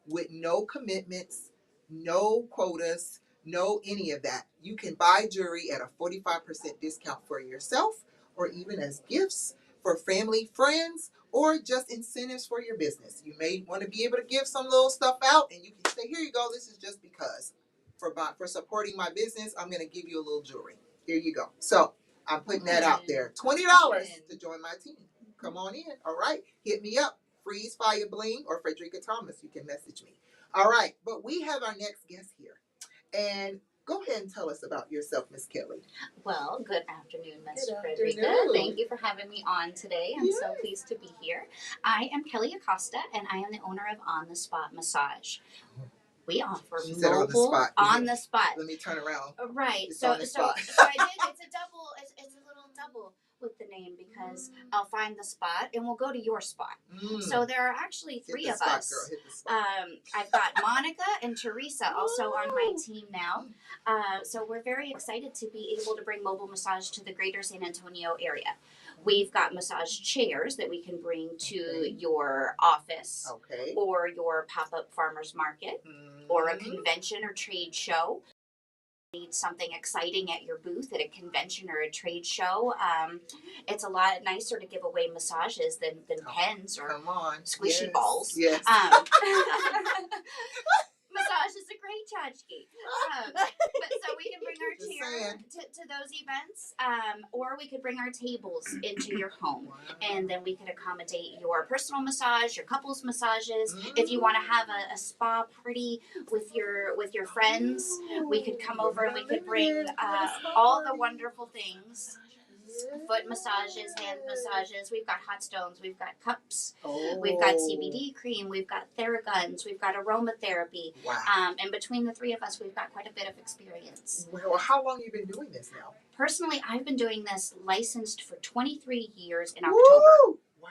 E: with no commitments, no quotas, no any of that. You can buy jewelry at a 45% discount for yourself, or even as gifts for family, friends, or just incentives for your business. You may want to be able to give some little stuff out, and you can say, here you go, this is just because. For supporting my business, I'm going to give you a little jewelry. Here you go. So I'm putting that out there. $20 to join my team. Come on in. All right. Hit me up. Freeze Fire Bling or Frederica Thomas. You can message me. All right. But we have our next guest here. And go ahead and tell us about yourself, Miss Kelly.
K: Well, good afternoon, Miss
E: Good
K: Frederica.
E: afternoon.
K: Thank you for having me on today. I'm so pleased to be here. I am Kelly Acosta, and I am the owner of On the Spot Massage. We offer
E: She said
K: mobile
E: on the spot.
K: on the spot.
E: Let me turn around.
K: Right.
E: It's
K: So
E: on the
K: so
E: spot.
K: so I did. It's a double. It's a little double with the name because I'll find the spot and we'll go to your spot. So there are actually 3 of us.
E: Girl. Hit the spot.
K: I've got Monica and Teresa also on my team now. So we're very excited to be able to bring mobile massage to the greater San Antonio area. We've got massage chairs that we can bring to your office or your pop-up farmer's market or a convention or trade show. Need something exciting at your booth at a convention or a trade show. It's a lot nicer to give away massages than pens or squishy balls.
E: Yes.
K: Massage is a great right, Chachki. But so we can bring our
E: Just
K: chair to those events, or we could bring our tables into your home, and then we could accommodate your personal massage, your couples massages. If you want to have a spa party with your friends, we could come over and we could bring all the wonderful things. Foot massages, hand massages. We've got hot stones. We've got cups. We've got CBD cream. We've got Theraguns. We've got aromatherapy.
E: Wow.
K: And between the three of us, we've got quite a bit of experience.
E: Well, how long have you been doing this now?
K: Personally, I've been doing this licensed for 23 years in
E: Woo!
K: October.
E: Wow.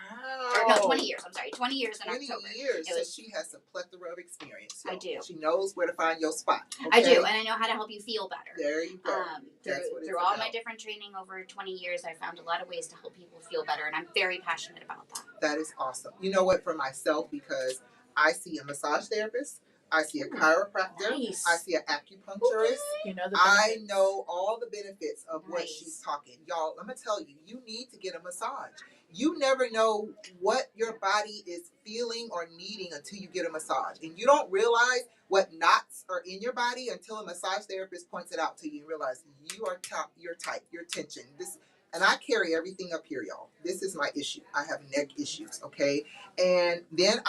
K: Or, no, 20 years. I'm sorry, 20 years in
E: 20
K: October.
E: years.
K: It was-
E: So she has a plethora of experience. So
K: I do.
E: She knows where to find your spot. Okay?
K: I do, and I know how to help you feel better.
E: There you go.
K: Through all my different training over 20 years, I found a lot of ways to help people feel better, and I'm very passionate about that.
E: That is awesome. You know what? For myself, because I see a massage therapist, I see a chiropractor,
D: Nice.
E: I see an acupuncturist.
D: You know the
E: I
D: benefits.
E: know all the benefits of what
K: Nice.
E: she's talking. Y'all, I'm going to tell you, you need to get a massage. You never know what your body is feeling or needing until you get a massage. And you don't realize what knots are in your body until a massage therapist points it out to you and realize you're tight, you're tension. And I carry everything up here, y'all. This is my issue. I have neck issues, okay? And then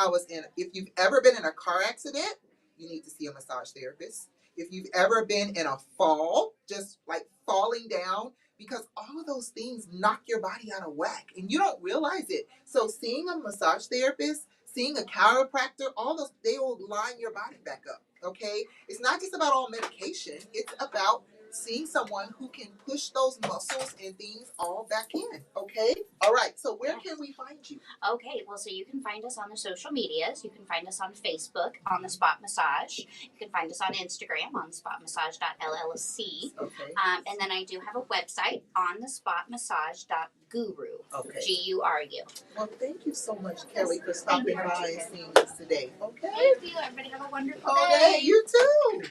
E: if you've ever been in a car accident, you need to see a massage therapist. If you've ever been in a fall, just like falling down, because all of those things knock your body out of whack and you don't realize it. So seeing a massage therapist, seeing a chiropractor, all those, they will line your body back up, okay? It's not just about all medication. It's about seeing someone who can push those muscles and things all back in, okay? All right, so where can we find you?
K: Okay, well, so you can find us on the social medias. You can find us on Facebook on The Spot Massage. You can find us on Instagram on spotmassage.llc.
E: Okay.
K: And then I do have a website on thespotmassage.guru.
E: Okay.
K: G-U-R-U.
E: Well, thank you so much, Kelly, for stopping by and seeing us today, okay?
K: Thank you. Everybody have a wonderful
E: Okay,
K: day.
E: you too.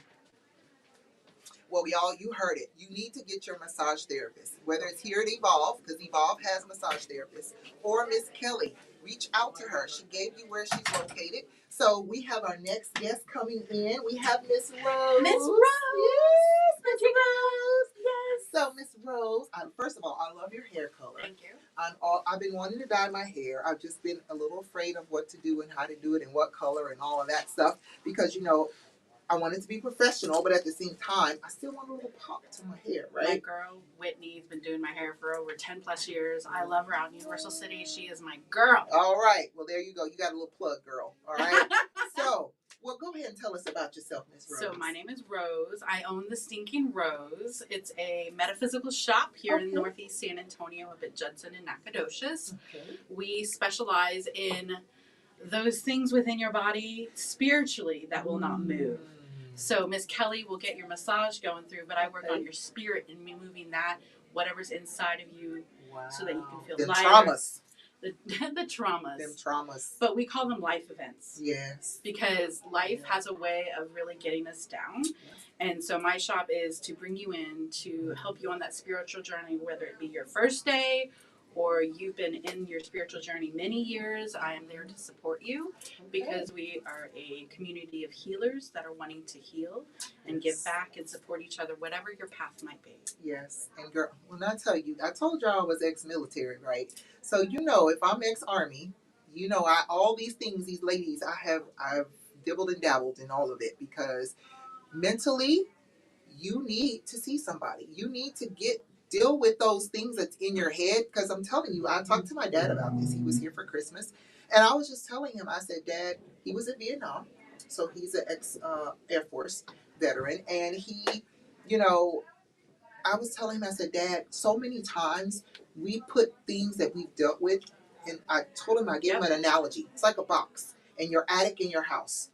E: Well, y'all, you heard it. You need to get your massage therapist, whether it's here at Evolve, because Evolve has massage therapists, or Miss Kelly. Reach out to her. She gave you where she's located. So we have our next guest coming in. We have Miss Rose.
D: Miss Rose.
E: Yes, Miss Rose. Yes. So, Miss Rose, first of all, I love your hair color.
D: Thank you.
E: I've been wanting to dye my hair. I've just been a little afraid of what to do and how to do it and what color and all of that stuff because, you know, I want it to be professional, but at the same time, I still want a little pop to my hair, right?
L: My girl, Whitney's been doing my hair for over 10 plus years. I love her out in Universal City. She is my girl.
E: All right. Well, there you go. You got a little plug, girl. All right. So, well, go ahead and tell us about yourself, Miss Rose.
L: So my name is Rose. I own The Stinking Rose. It's a metaphysical shop here in Northeast San Antonio up at Judson and Nacogdoches.
E: Okay.
L: We specialize in those things within your body spiritually that will not move. So Miss Kelly will get your massage going through, but I work on your spirit and moving that, whatever's inside of you, so that you can feel
E: Them
L: lighter.
E: traumas.
L: The traumas.
E: Them traumas.
L: But we call them life events.
E: Yes.
L: Because life has a way of really getting us down. And so my shop is to bring you in to help you on that spiritual journey, whether it be your first day or you've been in your spiritual journey many years. I am there to support you because we are a community of healers that are wanting to heal and give back and support each other, whatever your path might be.
E: Yes. And girl, when I tell you, I told y'all I was ex-military, right? So, you know, if I'm ex-army, you know, all these things, these ladies, I've dibbled and dabbled in all of it because mentally, you need to see somebody. You need to deal with those things that's in your head. Because I'm telling you, I talked to my dad about this. He was here for Christmas. And I was just telling him, I said, Dad, he was in Vietnam. So he's an ex-Air Force veteran. And he, you know, I was telling him, I said, Dad, so many times we put things that we've dealt with. And I told him, I gave him an analogy. It's like a box and your attic in your house.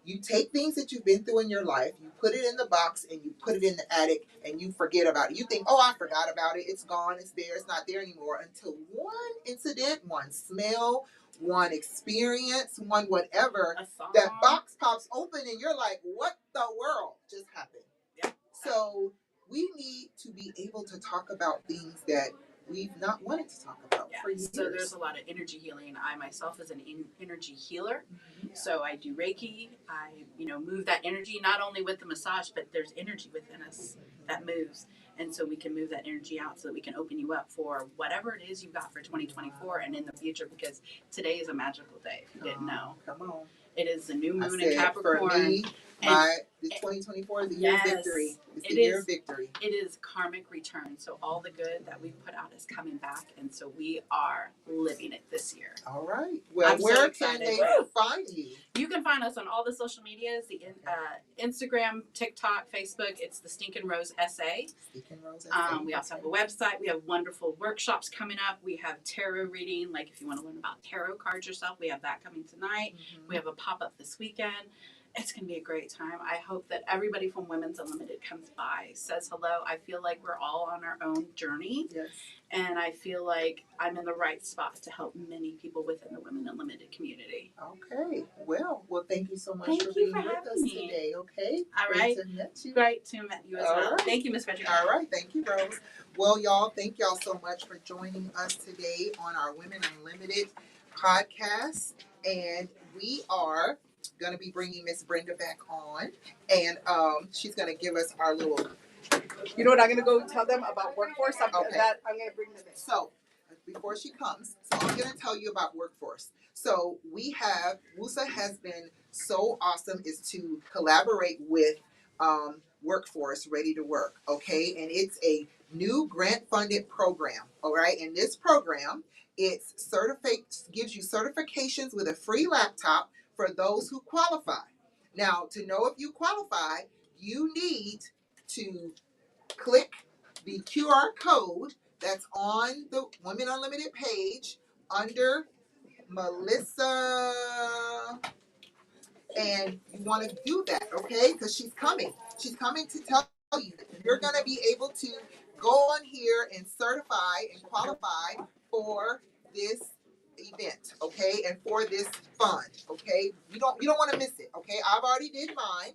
E: You take things that you've been through in your life, you put it in the box, and you put it in the attic, and you forget about it. You think, oh, I forgot about it. It's gone. It's there. It's not there anymore. Until one incident, one smell, one experience, one whatever, that box pops open, and you're like, what the world just happened?
L: Yeah.
E: So we need to be able to talk about things that we've not wanted to talk about.
L: Yeah.
E: for years.
L: So there's a lot of energy healing. I myself is an energy healer. So I do Reiki. I, move that energy, not only with the massage, but there's energy within us that moves. And so we can move that energy out so that we can open you up for whatever it is you've got for 2024 and in the future, because today is a magical day, if you didn't know.
E: Come on.
L: It is the new
E: I
L: moon
E: said,
L: in Capricorn.
E: For me, the 2024 is the year of victory. It's the year of victory.
L: It is karmic return. So all the good that we put out is coming back. And so we are living it this year.
E: All right. Well, where can they find you?
L: You can find us on all the social medias, the Instagram, TikTok, Facebook. It's the Stinkin' Rose SA.
E: Stinkin' Rose SA.
L: We also have a website. We have wonderful workshops coming up. We have tarot reading. Like if you want to learn about tarot cards yourself, we have that coming tonight. We have a pop-up this weekend. It's going to be a great time. I hope that everybody from Women's Unlimited comes by, says hello. I feel like we're all on our own journey.
E: Yes.
L: And I feel like I'm in the right spot to help many people within the Women Unlimited community.
E: Okay. Well, thank you so much for being with us today. Okay.
L: All right.
E: Great to meet you.
L: Great to meet you as well.
E: Right.
L: Thank you, Ms. Frederick.
E: All right. Thank you, Rose. Well, y'all, thank y'all so much for joining us today on our Women Unlimited podcast. And we are going to be bringing Miss Brenda back on, and she's going to give us our little.
G: You know what? I'm going to go tell them about workforce. I'm going to bring them in.
E: So before she comes, I'm going to tell you about workforce. So WUSA has been so awesome is to collaborate with Workforce Ready to Work. Okay, and it's a new grant funded program. All right, and this program gives you certifications with a free laptop for those who qualify. Now, to know if you qualify, you need to click the QR code that's on the Women Unlimited page under Melissa, and you want to do that, okay? Because she's coming. She's coming to tell you that you're going to be able to go on here and certify and qualify for this event, okay, and for this fund, okay. You don't want to miss it, okay. I've already did mine,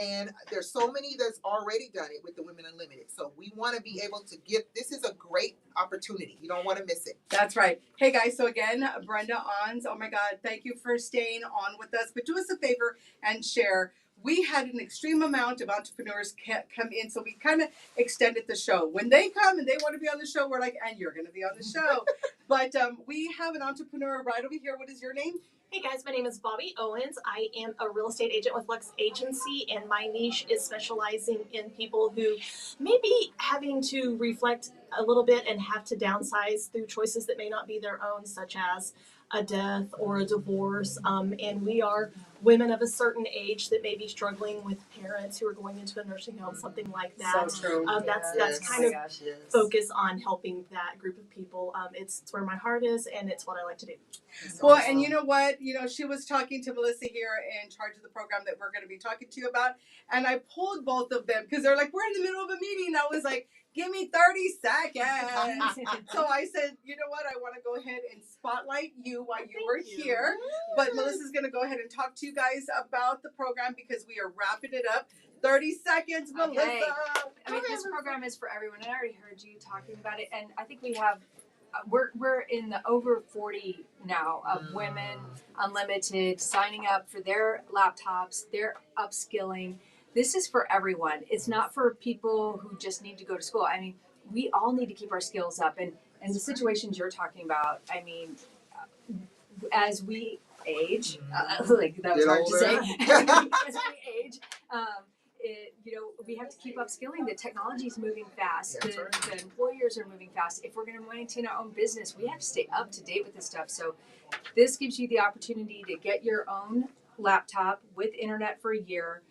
E: and there's so many that's already done it with the Women Unlimited. So we want to be able to give. This is a great opportunity. You don't want to miss it.
G: That's right. Hey guys, so again, Brenda Anz. Oh my God, thank you for staying on with us. But do us a favor and share. We had an extreme amount of entrepreneurs come in, so we kind of extended the show. When they come and they want to be on the show, we're like, and you're going to be on the show. But we have an entrepreneur right over here. What is your name?
M: Hey guys, my name is Bobby Owens. I am a real estate agent with Lux Agency, and my niche is specializing in people who may be having to reflect a little bit and have to downsize through choices that may not be their own, such as a death or a divorce. And we are women of a certain age that may be struggling with parents who are going into a nursing home, something like that.
G: So true.
M: That's kind of focus on helping that group of people. It's where my heart is, and it's what I like to do.
G: Well, and you know what? You know, she was talking to Melissa here in charge of the program that we're going to be talking to you about. And I pulled both of them because they're like, we're in the middle of a meeting. I was like, give me 30 seconds. So I said, you know what? I want to go ahead and spotlight you while you were here. But Melissa's going to go ahead and talk to you guys about the program because we are wrapping it up. 30 seconds, Melissa.
N: Okay. I mean, this program is for everyone. I already heard you talking about it. And I think we have, we're in the over 40 now of Women Unlimited signing up for their laptops, their upskilling. This is for everyone. It's not for people who just need to go to school. I mean, we all need to keep our skills up. And the situations you're talking about, I mean, as we age, like that was hard to say, as we age, we have to keep upskilling. The technology is moving fast. The employers are moving fast. If we're going to maintain our own business, we have to stay up to date with this stuff. So this gives you the opportunity to get your own laptop with internet for a year.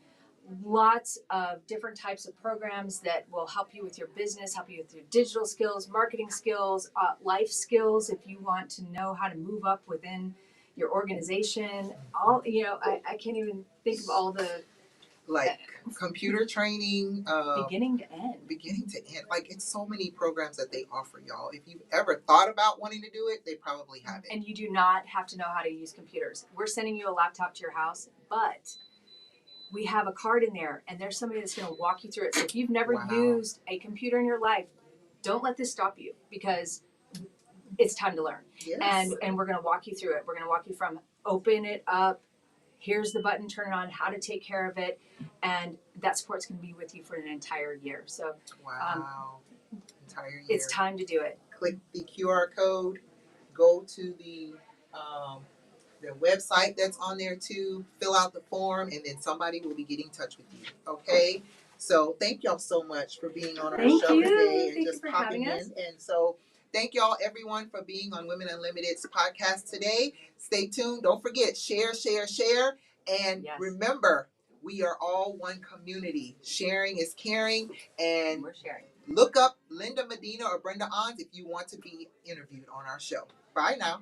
N: Lots of different types of programs that will help you with your business, help you with your digital skills, marketing skills, life skills. If you want to know how to move up within your organization, I can't even think of all the
E: computer training,
N: beginning to end.
E: Like, it's so many programs that they offer, y'all. If you've ever thought about wanting to do it, they probably have it.
N: And you do not have to know how to use computers. We're sending you a laptop to your house, but we have a card in there, and there's somebody that's going to walk you through it. So if you've never used a computer in your life, don't let this stop you, because it's time to learn.
E: Yes.
N: And we're going to walk you through it. We're going to walk you from open it up, here's the button, turn it on, how to take care of it, and that support's going to be with you for an entire year. So
E: Wow. Entire year.
N: it's time to do it.
E: Click the QR code, go to the website that's on there too, fill out the form, and then somebody will be getting in touch with you. Okay? So thank y'all so much for being on our
N: Thank
E: show
N: you.
E: today and
N: Thank
E: just
N: you for
E: popping
N: having
E: in.
N: us.
E: And so thank y'all everyone for being on Women Unlimited's podcast today. Stay tuned. Don't forget, share. And
N: Yes.
E: remember, we are all one community. Sharing is caring. And
N: We're sharing.
E: look up Linda Medina or Brenda Anz if you want to be interviewed on our show. Bye now.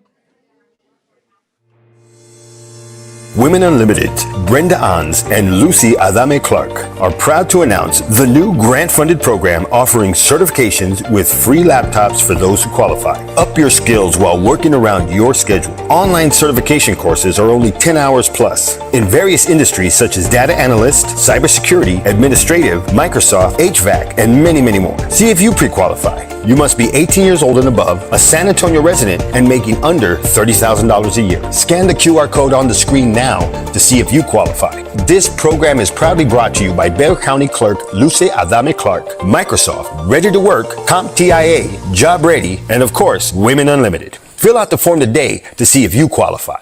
I: Women Unlimited, Brenda Anz and Lucy Adame Clark are proud to announce the new grant-funded program offering certifications with free laptops for those who qualify. Up your skills while working around your schedule. Online certification courses are only 10 hours plus in various industries such as data analyst, cybersecurity, administrative, Microsoft, HVAC, and many, many more. See if you pre-qualify. You must be 18 years old and above, a San Antonio resident, and making under $30,000 a year. Scan the QR code on the screen now to see if you qualify. This program is proudly brought to you by Bexar County Clerk Lucy Adame Clark, Microsoft, Ready to Work, CompTIA, Job Ready, and of course, Women Unlimited. Fill out the form today to see if you qualify.